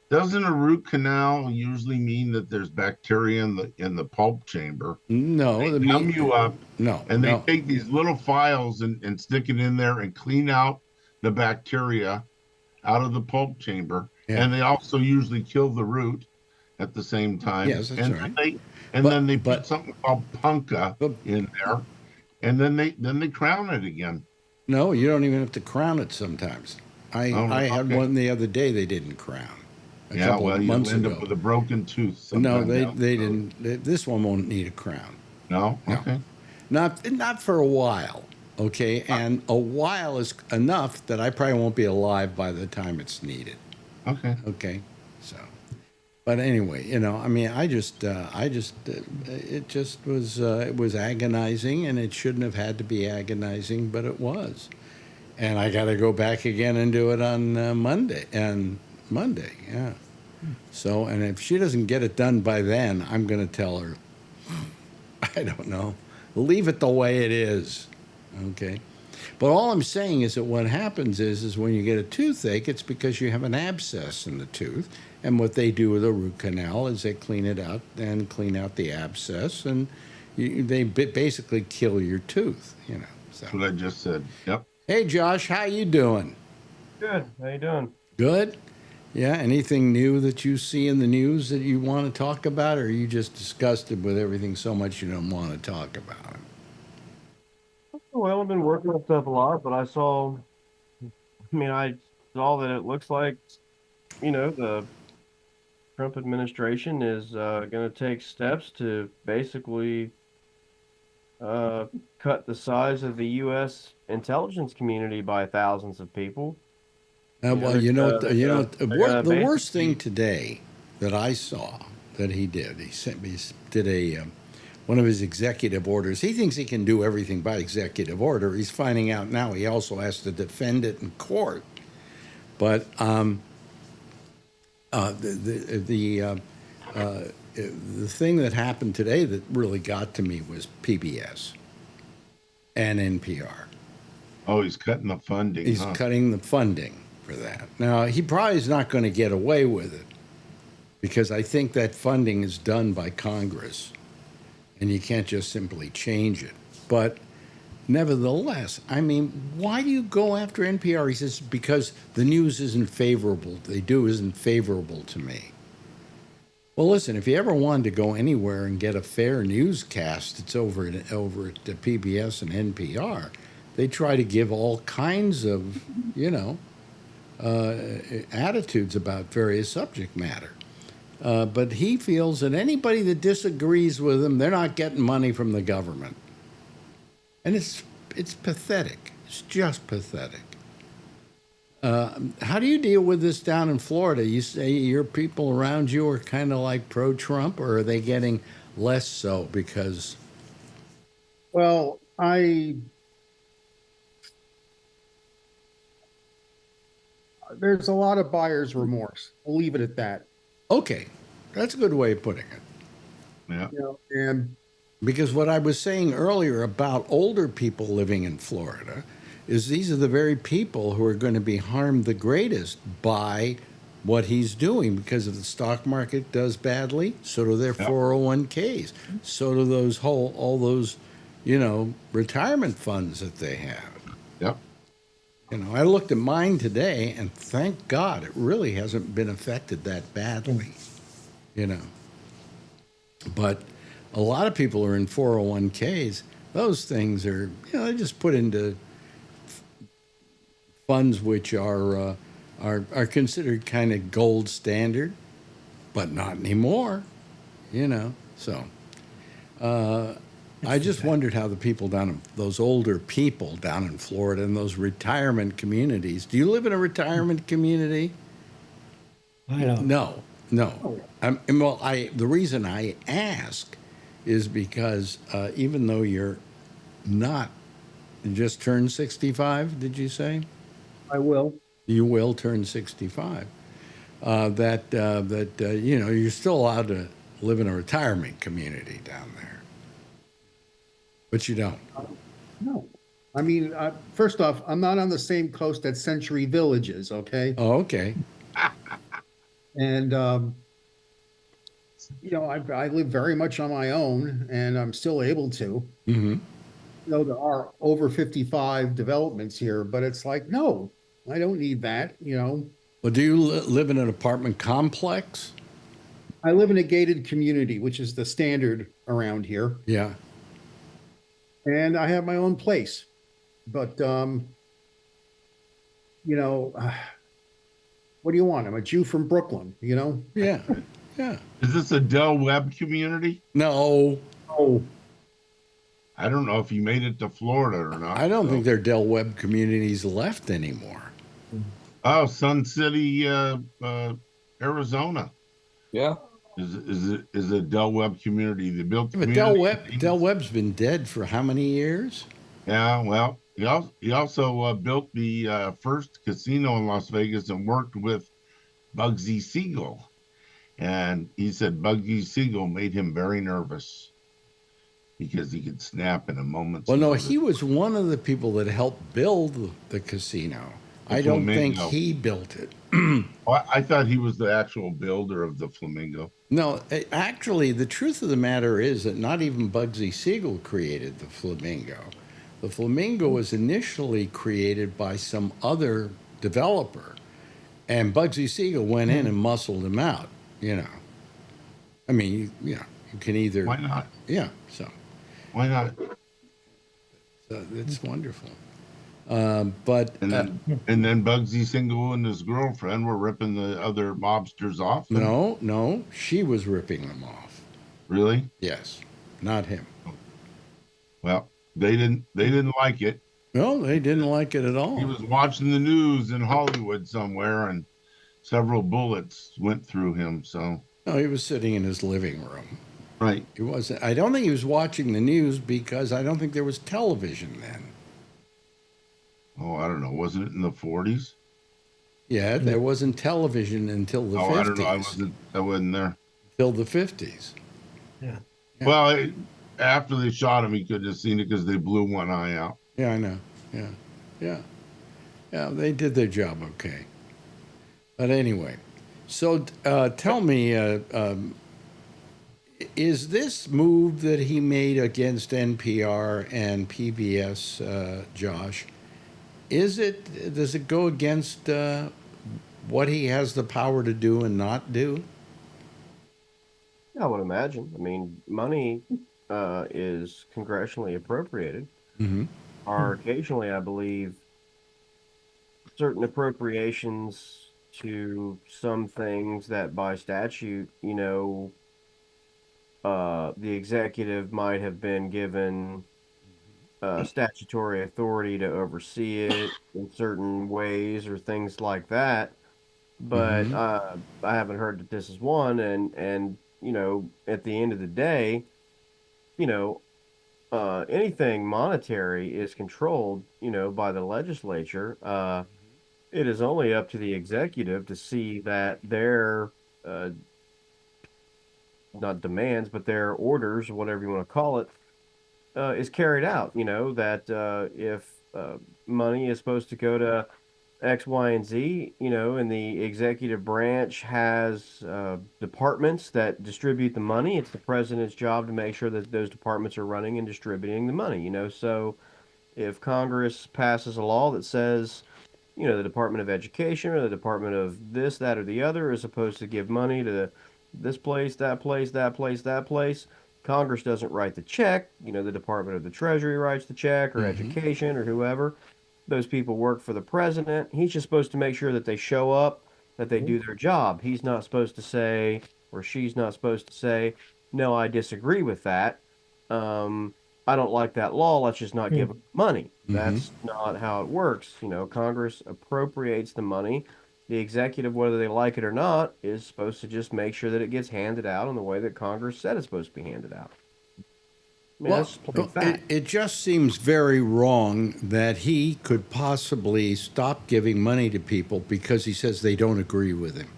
doesn't a root canal usually mean that there's bacteria in the pulp chamber? No, they numb you up. No, and they take these little files and stick it in there and clean out the bacteria out of the pulp chamber. Yeah. And they also usually kill the root at the same time. Yes, that's right. Then they put something called punka in there. And then they crown it again. No, you don't even have to crown it sometimes. I had one the other day they didn't crown. A couple of months end ago. Up with a broken tooth. No, they didn't. This one won't need a crown. No? Okay. Not for a while. Okay, and a while is enough that I probably won't be alive by the time it's needed. Okay. Okay, so, but anyway, I mean, it just was, it was agonizing, and it shouldn't have had to be agonizing, but it was. And I got to go back again and do it on Monday, yeah. So, and if she doesn't get it done by then, I'm going to tell her, I don't know, leave it the way it is. Okay. But all I'm saying is that what happens is when you get a toothache, it's because you have an abscess in the tooth. And what they do with a root canal is they clean it out and clean out the abscess, and they basically kill your tooth, So. That's what I just said. Yep. Hey, Josh, how you doing? Good. How you doing? Good. Yeah. Anything new that you see in the news that you want to talk about, or are you just disgusted with everything so much you don't want to talk about it? Well, I've been working on stuff a lot, but I saw that it looks like, the Trump administration is going to take steps to basically cut the size of the U.S. intelligence community by thousands of people. Well, the worst thing today that I saw that he did, he did one of his executive orders. He thinks he can do everything by executive order. He's finding out now he also has to defend it in court. But the thing that happened today that really got to me was PBS and NPR. Oh, he's cutting the funding. He's cutting the funding for that. Now, he probably is not going to get away with it because I think that funding is done by Congress and you can't just simply change it. But nevertheless, I mean, why do you go after NPR? He says, because the news isn't favorable. Isn't favorable to me. Well, listen, if you ever wanted to go anywhere and get a fair newscast, it's over at PBS and NPR. They try to give all kinds of, attitudes about various subject matter. But he feels that anybody that disagrees with him, they're not getting money from the government. And it's pathetic. It's just pathetic. How do you deal with this down in Florida? You say your people around you are kind of like pro-Trump, or are they getting less so because... Well, there's a lot of buyer's remorse. We'll leave it at that. Okay, that's a good way of putting it. Yeah. And because what I was saying earlier about older people living in Florida is these are the very people who are going to be harmed the greatest by what he's doing, because if the stock market does badly, so do their 401ks, so do all those, retirement funds that they have. Yep. I looked at mine today, and thank God it really hasn't been affected that badly, But a lot of people are in 401ks. Those things are, they just put into funds which are considered kind of gold standard, but not anymore, So I just wondered how the people those older people down in Florida in those retirement communities. Do you live in a retirement community? I don't. No. The reason I ask is because even though you're not, you just turned 65, did you say? I will. You will turn 65. You're still allowed to live in a retirement community down there. But you don't. No. I mean, first off, I'm not on the same coast that Century Village is, okay? Oh, okay. And, I live very much on my own, and I'm still able to. Mm-hmm. There are over 55 developments here, but it's like, no, I don't need that, Well, do you live in an apartment complex? I live in a gated community, which is the standard around here. Yeah. And I have my own place. But, what do you want? I'm a Jew from Brooklyn, Yeah. Yeah. Is this a Del Webb community? No. Oh. I don't know if he made it to Florida or not. I don't so. think there are Del Webb communities left anymore. Oh, Sun City, Arizona Yeah. is a Del Webb community. They built the But community. Del Webb's been dead for how many years? Yeah, well, he also built the first casino in Las Vegas and worked with Bugsy Siegel. And he said Bugsy Siegel made him very nervous because he could snap in a moment's Well, no, notice. he was one of the people that helped build the casino. I don't think he built it. I thought he was the actual builder of the Flamingo. No, actually, the truth of the matter is that not even Bugsy Siegel created the Flamingo. The Flamingo was initially created by some other developer, and Bugsy Siegel went in and muscled him out. You know, I mean, you can either. Why not? Yeah, so. Why not? It's wonderful. But and then Bugsy Siegel and his girlfriend were ripping the other mobsters off. No, she was ripping them off. Really? Yes, not him. Well, they didn't like it. No, they didn't like it at all. He was watching the news in Hollywood somewhere, and several bullets went through him. So no, he was sitting in his living room. Right. He wasn't. I don't think he was watching the news because I don't think there was television then. Oh, I don't know. Wasn't it in the 40s? Yeah, there wasn't television until the 50s. I don't know. I wasn't there. Till the 50s. Yeah. Well, after they shot him, he couldn't have seen it because they blew one eye out. Yeah, I know. Yeah. They did their job okay. But anyway, so tell me, is this move that he made against NPR and PBS, Josh? Does it go against what he has the power to do and not do? I would imagine. I mean, money is congressionally appropriated. Mm-hmm. Or occasionally, I believe, certain appropriations to some things that by statute, the executive might have been given statutory authority to oversee it in certain ways or things like that. But I haven't heard that this is one. And at the end of the day, anything monetary is controlled, by the legislature. It is only up to the executive to see that their not demands, but their orders, or whatever you want to call it, is carried out. That if money is supposed to go to X, Y, and Z, and the executive branch has departments that distribute the money, it's the president's job to make sure that those departments are running and distributing the money. So if Congress passes a law that says, the Department of Education or the Department of this, that, or the other is supposed to give money to this place, that place, that place, that place. Congress doesn't write the check. The Department of the Treasury writes the check, or Education, or whoever. Those people work for the president. He's just supposed to make sure that they show up, that they do their job. He's not supposed to say, or she's not supposed to say, no, I disagree with that. I don't like that law. Let's just not give them money. That's not how it works. Congress appropriates the money. The executive, whether they like it or not, is supposed to just make sure that it gets handed out in the way that Congress said it's supposed to be handed out. Well, it just seems very wrong that he could possibly stop giving money to people because he says they don't agree with him.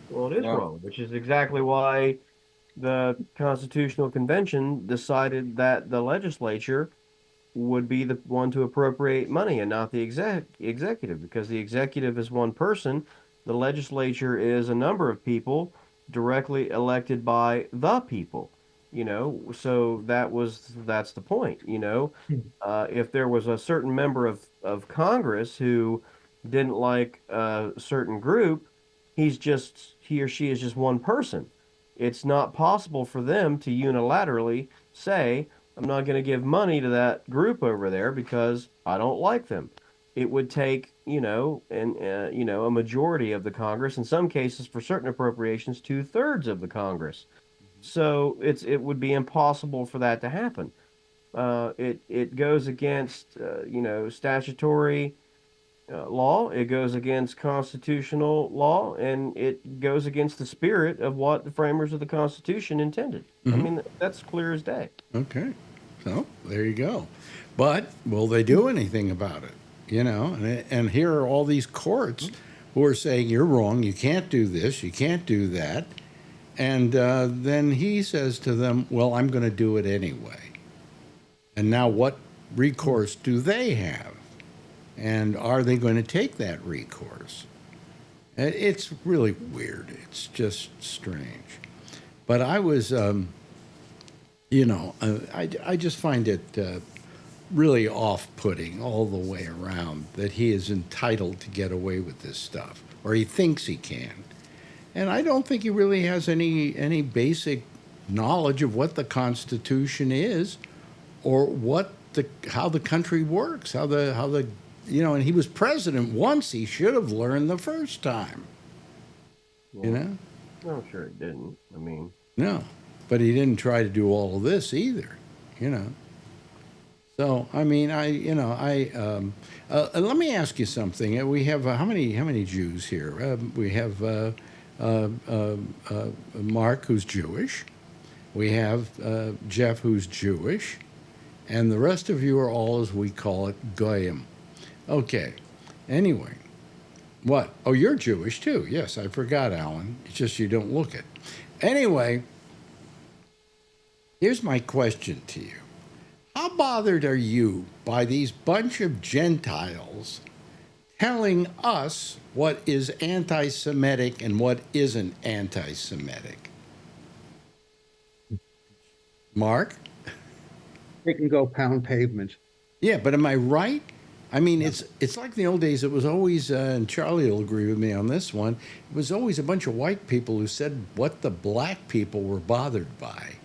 Well, it is wrong, which is exactly why the Constitutional Convention decided that the legislature would be the one to appropriate money and not the executive, because the executive is one person, the legislature is a number of people directly elected by the people. So that's the point. If there was a certain member of Congress who didn't like a certain group, he or she is just one person. It's not possible for them to unilaterally say, I'm not going to give money to that group over there because I don't like them. It would take, a majority of the Congress, in some cases for certain appropriations, 2/3 of the Congress. So it would be impossible for that to happen. It goes against statutory law. It goes against constitutional law, and it goes against the spirit of what the framers of the Constitution intended. I mean, that's clear as day. Okay. So there you go. But will they do anything about it? You know, and here are all these courts who are saying, you're wrong, you can't do this, you can't do that. And then he says to them, well, I'm going to do it anyway. And now what recourse do they have? And are they going to take that recourse? It's really weird. It's just strange. But I was, I just find it really off-putting all the way around that he is entitled to get away with this stuff, or he thinks he can. And I don't think he really has any basic knowledge of what the Constitution is, or how the country works, how the and he was president once. He should have learned the first time. Well, I'm sure he didn't. I mean, no, but he didn't try to do all of this either. So I mean, let me ask you something. We have how many Jews here? We have Mark, who's Jewish. We have Jeff, who's Jewish, and the rest of you are all, as we call it, goyim. Okay. Anyway, what? Oh, you're Jewish too. Yes, I forgot, Alan. It's just you don't look it. Anyway, here's my question to you. How bothered are you by these bunch of Gentiles telling us what is anti-Semitic and what isn't anti-Semitic? Mark? They can go pound pavement. Yeah, but am I right? I mean, it's like the old days. It was always, and Charlie will agree with me on this one, it was always a bunch of white people who said what the black people were bothered by.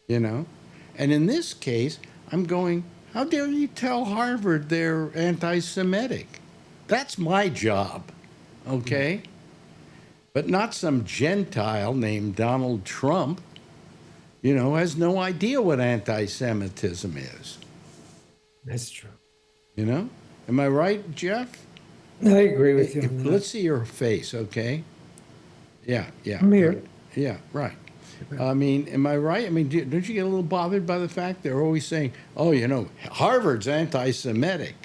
And in this case, I'm going, how dare you tell Harvard they're anti-Semitic? That's my job, okay? But not some Gentile named Donald Trump, has no idea what anti-Semitism is. That's true. Am I right, Jeff? I agree with you. On that. Let's see your face, okay? Yeah. I'm here. Yeah, right. I mean, am I right? I mean, don't you get a little bothered by the fact they're always saying, oh, Harvard's anti-Semitic?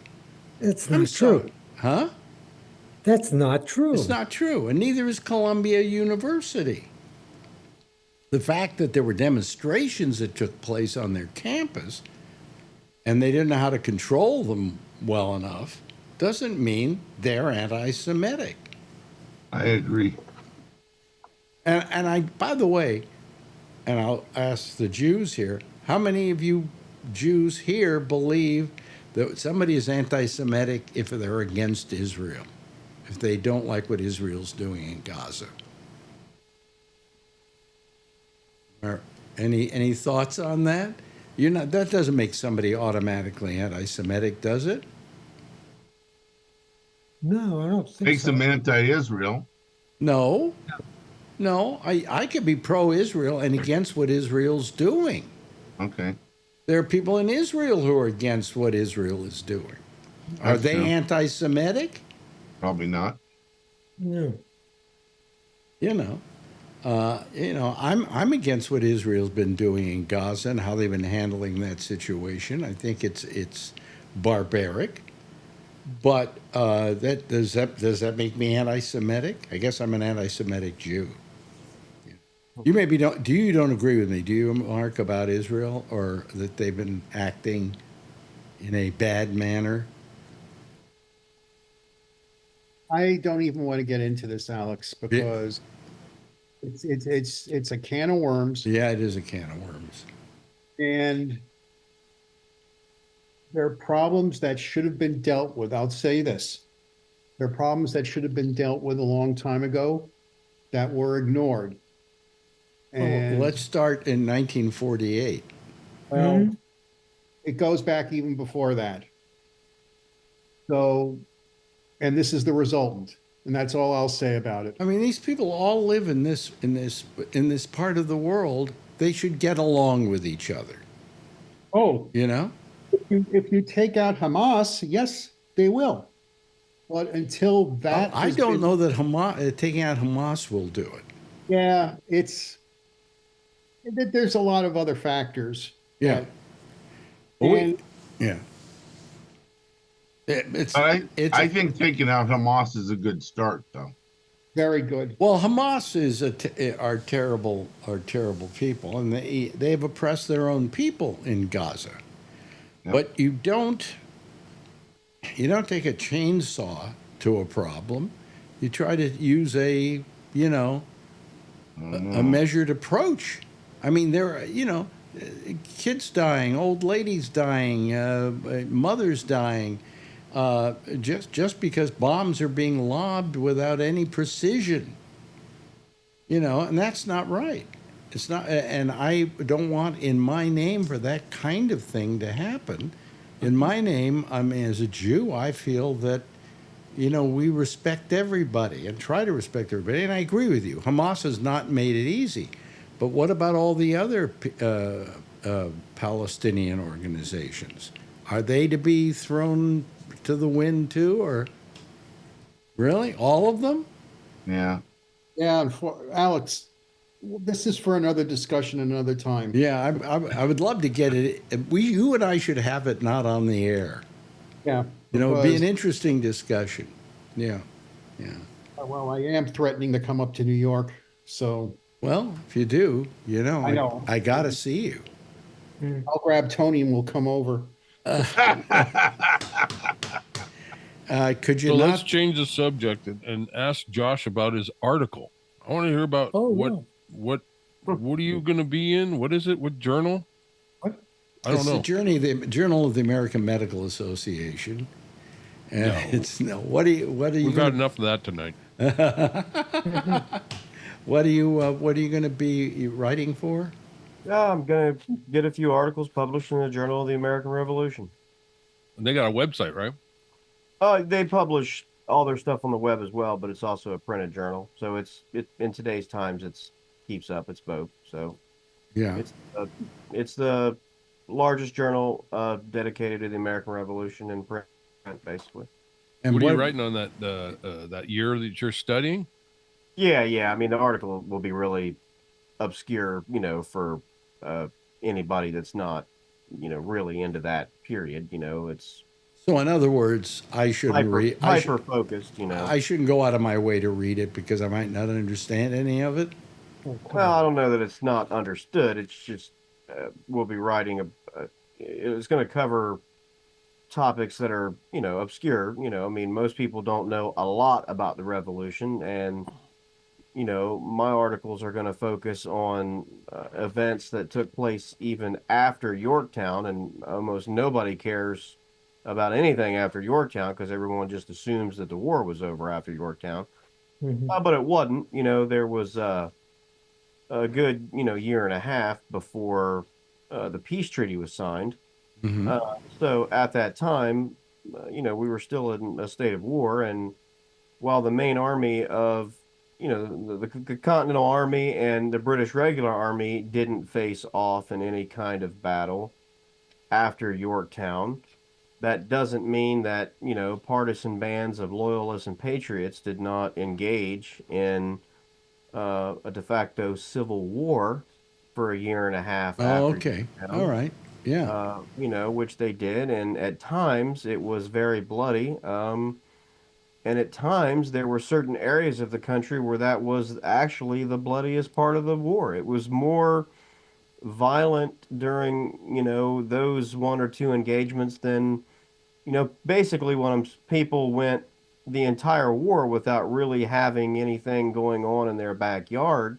That's not true. Huh? That's not true. It's not true, and neither is Columbia University. The fact that there were demonstrations that took place on their campus and they didn't know how to control them well enough doesn't mean they're anti-Semitic. I agree. And I, by the way, and I'll ask the Jews here, how many of you Jews here believe that somebody is anti-Semitic if they're against Israel, if they don't like what Israel's doing in Gaza? Or any thoughts on that? That doesn't make somebody automatically anti-Semitic, does it? No, I don't think Makes so. them anti-Israel. No, I could be pro-Israel and against what Israel's doing. Okay. There are people in Israel who are against what Israel is doing. Are That's they true. anti-Semitic? Probably not. No. I'm against what Israel's been doing in Gaza and how they've been handling that situation. I think it's barbaric. But does that make me anti-Semitic? I guess I'm an anti-Semitic Jew. You maybe don't. You don't agree with me, do you, Mark, about Israel, or that they've been acting in a bad manner? I don't even want to get into this, Alex, because it's a can of worms. Yeah, it is a can of worms. And there are problems that should have been dealt with. I'll say this. There are problems that should have been dealt with a long time ago that were ignored. And Well, let's start in 1948. well, it goes back even before that. So, and this is the resultant, and that's all I'll say about it. I mean, these people all live in this part of the world. They should get along with each other. Oh, You know, if you take out Hamas, yes, they will. But until that I has don't been, know that Hamas taking out Hamas will do it. yeah, there's a lot of other factors Yeah. that, Well, and yeah. It's But it's I think taking out Hamas is a good start, though. very good. well, Hamas are terrible people, and they've oppressed their own people in Gaza. Yep. But you don't take a chainsaw to a problem. You try to use a measured approach. I mean, kids dying, old ladies dying, mothers dying, just because bombs are being lobbed without any precision. And that's not right. It's not, and I don't want in my name for that kind of thing to happen. In my name, I mean, as a Jew, I feel that we respect everybody and try to respect everybody. And I agree with you. Hamas has not made it easy. But what about all the other Palestinian organizations? Are they to be thrown to the wind too, or really all of them? Yeah. Yeah, and for Alex, this is for another discussion another time. Yeah, I would love to get it. You and I should have it not on the air. Yeah, It'd be an because, interesting discussion. Yeah, yeah. well, I am threatening to come up to New York, so Well, if you do, I know. I gotta see you. I'll grab Tony and we'll come over. Could you So not? let's change the subject and ask Josh about his article. I want to hear about Oh, what are you going to be in? What is it? What journal? What? I don't It's know. the Journal of the American Medical Association. And No. it's no. What are you? We've got enough of that tonight. What are you going to be writing for? Yeah, I'm gonna get a few articles published in the Journal of the American Revolution. And they got a website, right? They publish all their stuff on the web as well, but it's also a printed journal. So it in today's times it's keeps up. It's both. So Yeah. it's the largest journal dedicated to the American Revolution in print, basically. And what are you writing on that year that you're studying? Yeah. I mean, the article will be really obscure, for anybody that's not, really into that period. It's So, in other words, I shouldn't read. hyper focused. I shouldn't go out of my way to read it because I might not understand any of it. Well, I don't know that it's not understood. It's just we'll be writing it's going to cover topics that are obscure. I mean, most people don't know a lot about the revolution, and my articles are going to focus on events that took place even after Yorktown, and almost nobody cares about anything after Yorktown because everyone just assumes that the war was over after Yorktown. But it wasn't. There was a good year and a half before the peace treaty was signed. Mm-hmm. So at that time, we were still in a state of war, and while the main army of the Continental Army and the British Regular Army didn't face off in any kind of battle after Yorktown, that doesn't mean that partisan bands of loyalists and patriots did not engage in a de facto civil war for a year and a half Oh, after okay. Yorktown. All right. Yeah. Which they did, and at times it was very bloody. And at times there were certain areas of the country where that was actually the bloodiest part of the war. It was more violent during, those one or two engagements than, basically when people went the entire war without really having anything going on in their backyard.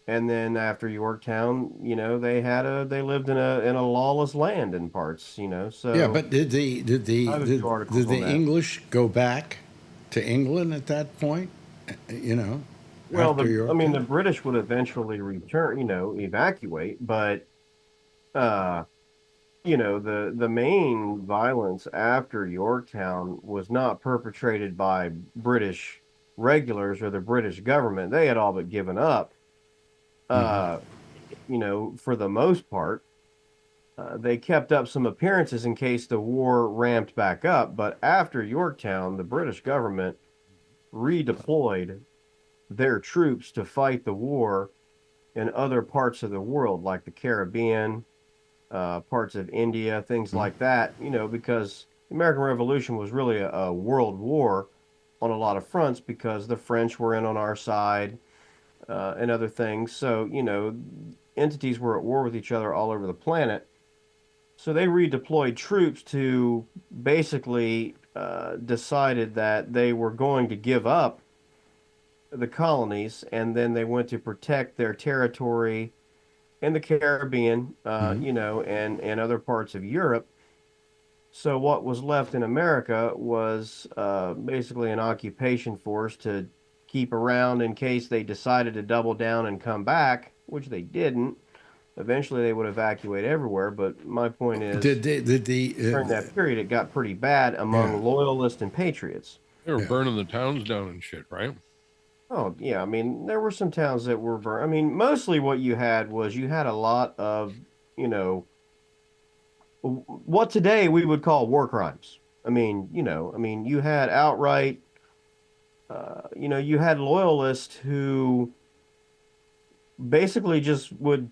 And then after Yorktown, they lived in a lawless land in parts, so Yeah, but did I have a few articles the on that. English go back to England at that point? Well, after the Yorktown? British would eventually return, evacuate, but the main violence after Yorktown was not perpetrated by British regulars or the British government. They had all but given up, for the most part. they kept up some appearances in case the war ramped back up. But after Yorktown, the British government redeployed their troops to fight the war in other parts of the world, like the Caribbean, parts of India, things like that, because the American Revolution was really a world war on a lot of fronts because the French were in on our side and other things. So, entities were at war with each other all over the planet. So they redeployed troops to basically decided that they were going to give up the colonies, and then they went to protect their territory in the Caribbean, and other parts of Europe. So what was left in America was basically an occupation force to keep around in case they decided to double down and come back, which they didn't. Eventually, they would evacuate everywhere. But my point is, during that period, it got pretty bad among loyalists and patriots. They were burning the towns down and shit, right? Oh, yeah. I mean, there were some towns that were burned. I mean, mostly what you had a lot of, what today we would call war crimes. I mean, you had outright, you had loyalists who basically just would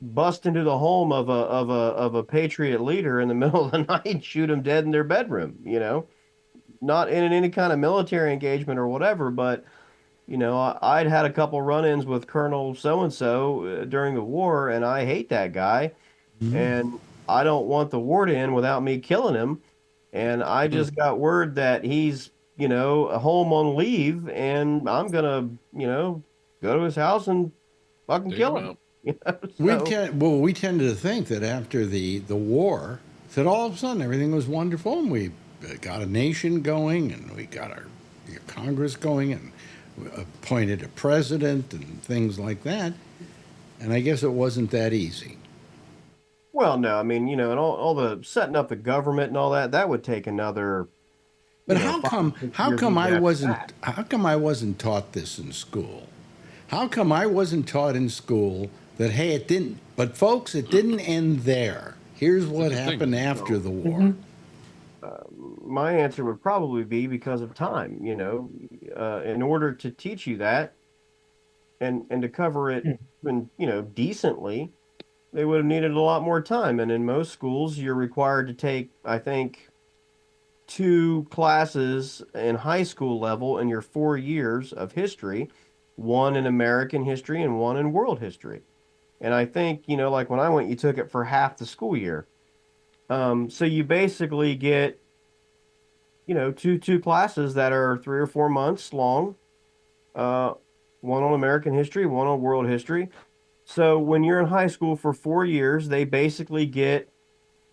bust into the home of a patriot leader in the middle of the night and shoot him dead in their bedroom, not in any kind of military engagement or whatever, but I'd had a couple run-ins with Colonel so-and-so during the war, and I hate that guy, and I don't want the war to end without me killing him, and I just got word that he's, home on leave, and I'm gonna, go to his house and fucking kill him. We tended to think that after the war, that all of a sudden everything was wonderful, and we got a nation going, and we got our Congress going, and appointed a president and things like that. And I guess it wasn't that easy. Well, no, I mean, and all the setting up the government and all that would take another. But how come I wasn't taught this in school? How come I wasn't taught in school that, hey, it didn't, but folks, it didn't end there. Here's what happened after the war. My answer would probably be because of time. In order to teach you that and to cover it, decently, they would have needed a lot more time. And in most schools, you're required to take, I think, 2 classes in high school level in your 4 years of history, one in American history and one in world history. And I think, like when I went, you took it for half the school year. So you basically get, two classes that are 3 or 4 months long, one on American history, one on world history. So when you're in high school for 4 years, they basically get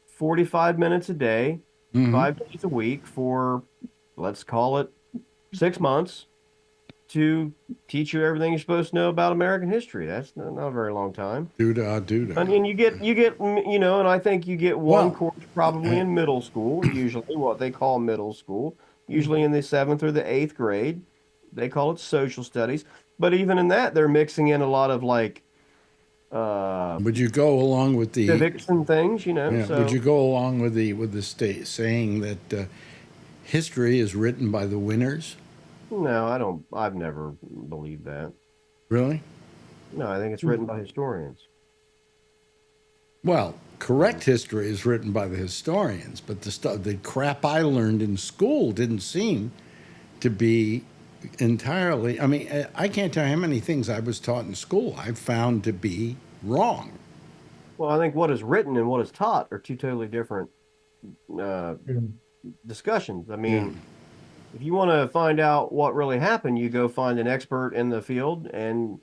45 minutes a day, 5 days a week for, let's call it 6 months, to teach you everything you're supposed to know about American history. That's not a very long time. Doo-dah. And you get, and I think you get one course probably in middle school, usually what they call middle school, usually in the 7th or the 8th grade. They call it social studies. But even in that, they're mixing in a lot of would you go along with the civics and things, Yeah. So, would you go along with the state saying that history is written by the winners? No, I don't. I've never believed that. Really? No, I think it's written by historians. Well, correct history is written by the historians, but the crap I learned in school didn't seem to be entirely. I mean, I can't tell you how many things I was taught in school I found to be wrong. Well, I think what is written and what is taught are two totally different discussions. I mean, if you want to find out what really happened, you go find an expert in the field and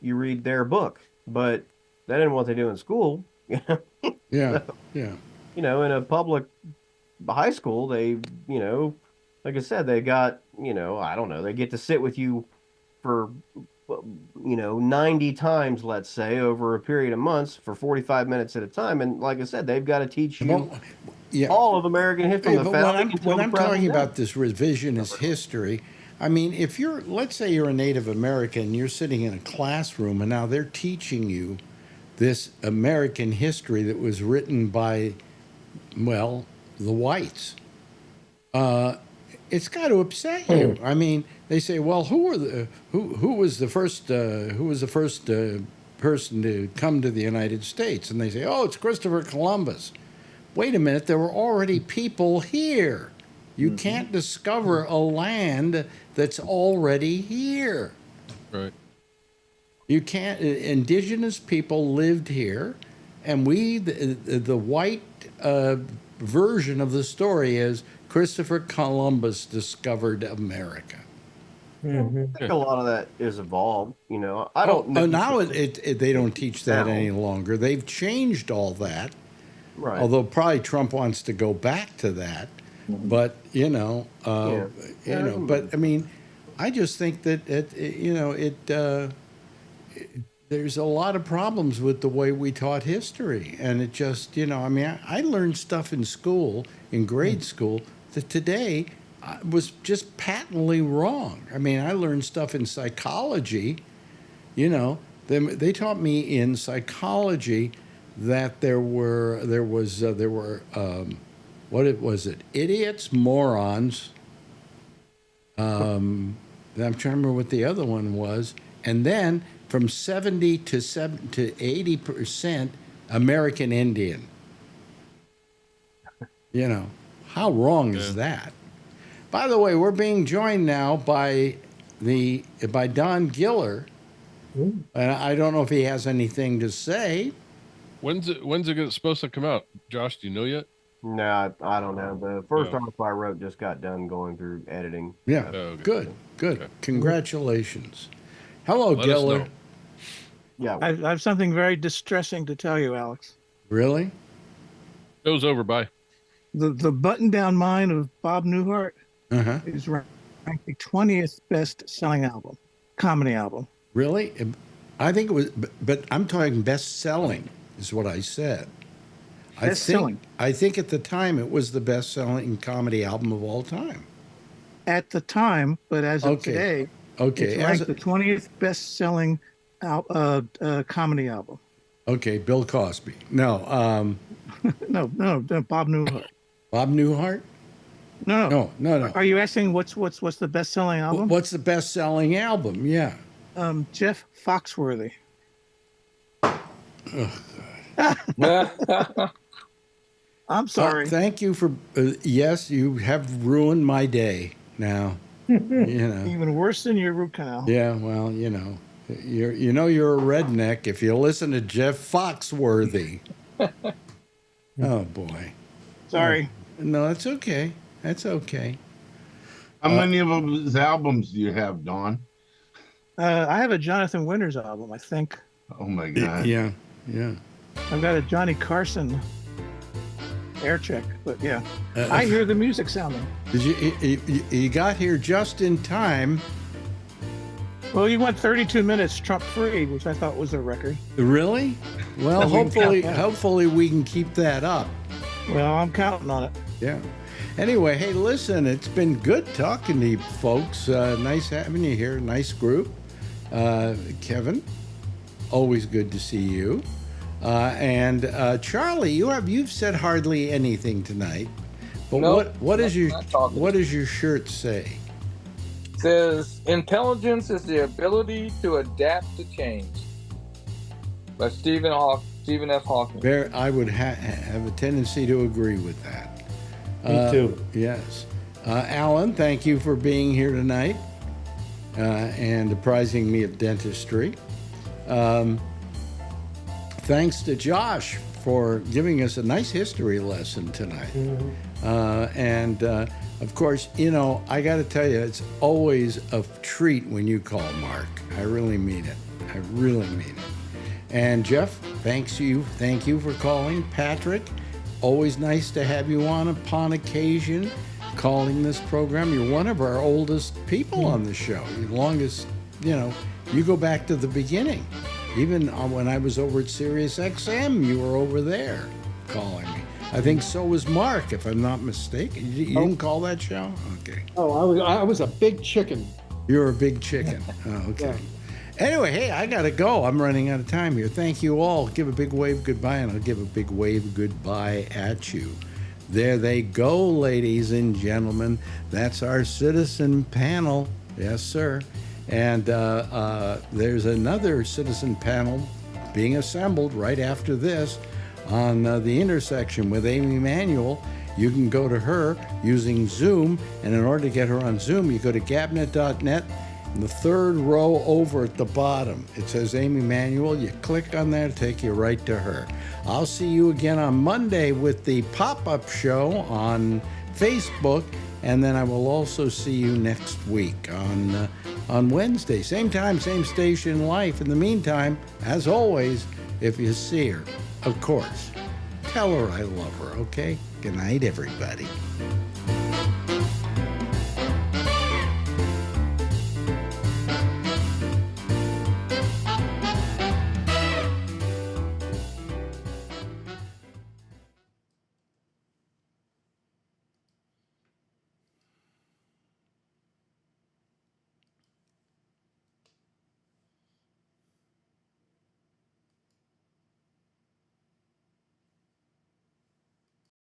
you read their book. But that isn't what they do in school. Yeah. So, in a public high school, they, like I said, they got, I don't know, they get to sit with you for, 90 times, let's say, over a period of months for 45 minutes at a time. And like I said, they've got to teach you all of American history. But when I'm talking about this revisionist history, I mean, if let's say you're a Native American, you're sitting in a classroom and now they're teaching you this American history that was written by, well, the whites. It's got to upset you. I mean, they say, well, who was the first person to come to the United States? And they say, oh, it's Christopher Columbus. Wait a minute, there were already people here. You can't discover a land that's already here. Right. You can't. Indigenous people lived here, and the white version of the story is Christopher Columbus discovered America. I think a lot of that is evolved. You know, I don't know. Now they don't teach that any longer. They've changed all that. Right. Although probably Trump wants to go back to that. But but I mean, I just think that there's a lot of problems with the way we taught history, and it just I mean, I learned stuff in school, in grade school, that today was just patently wrong. I mean, I learned stuff in psychology. They taught me in psychology that there were idiots, morons. I'm trying to remember what the other one was, and then from 70 to 80% American Indian. How wrong is that? By the way, we're being joined now by Don Giller, and I don't know if he has anything to say. When's it supposed to come out, Josh? Do you know yet? No, I don't know. The first article I wrote just got done going through editing. Yeah, good. Okay. Congratulations. Hello, Giller. Yeah, I have something very distressing to tell you, Alex. Really? Show's over. Bye. The Button-Down Mind of Bob Newhart is ranked the 20th best-selling comedy album. Really? I think it was, but I'm talking best-selling is what I said. Best-selling. I think at the time it was the best-selling comedy album of all time. At the time, but as of today, it's ranked the 20th best-selling comedy album. Okay, Bill Cosby. No, no, Bob Newhart. Bob Newhart? No. Are you asking what's the best-selling album? What's the best-selling album? Yeah. Jeff Foxworthy. I'm sorry. Thank you for yes, you have ruined my day now. Even worse than your root canal. Yeah, well, you're a redneck if you listen to Jeff Foxworthy. Oh boy. Sorry. No, that's okay. That's okay. How many of his albums do you have, Don? I have a Jonathan Winters album, I think. Oh my God. Yeah. I've got a Johnny Carson air check, but yeah, I hear the music sounding. Did you got here just in time? Well, you went 32 minutes Trump free, which I thought was a record. Really? Well, hopefully we can keep that up. Well, I'm counting on it. Yeah. Anyway, hey, listen, it's been good talking to you folks. Nice having you here. Nice group. Kevin, always good to see you. And Charlie, you've said hardly anything tonight. But Nope, what does not your shirt say? It says intelligence is the ability to adapt to change. By Stephen F. Hawking. I would have a tendency to agree with that. Me too. Yes. Alan, thank you for being here tonight and apprising me of dentistry. Thanks to Josh for giving us a nice history lesson tonight. And of course, I got to tell you, it's always a treat when you call Mark. I really mean it. I really mean it. And Jeff, thank you for calling. Patrick, always nice to have you on upon occasion calling this program. You're one of our oldest people on the show. As long as, you go back to the beginning. Even when I was over at Sirius XM, you were over there calling me. I think so was Mark, if I'm not mistaken. You didn't call that show? Okay. Oh, I was a big chicken. You're a big chicken. Oh, okay. Yeah. Anyway, hey, I got to go. I'm running out of time here. Thank you all. Give a big wave goodbye, and I'll give a big wave goodbye at you. There they go, ladies and gentlemen. That's our citizen panel. Yes, sir. And there's another citizen panel being assembled right after this on the intersection with Amy Manuel. You can go to her using Zoom, and in order to get her on Zoom, you go to gabnet.net. In the third row over at the bottom, it says Amy Manuel. You click on that, take you right to her. I'll see you again on Monday with the pop-up show on Facebook, and then I will also see you next week on Wednesday. Same time, same station, life. In the meantime, as always, if you see her, of course, tell her I love her, okay? Good night, everybody.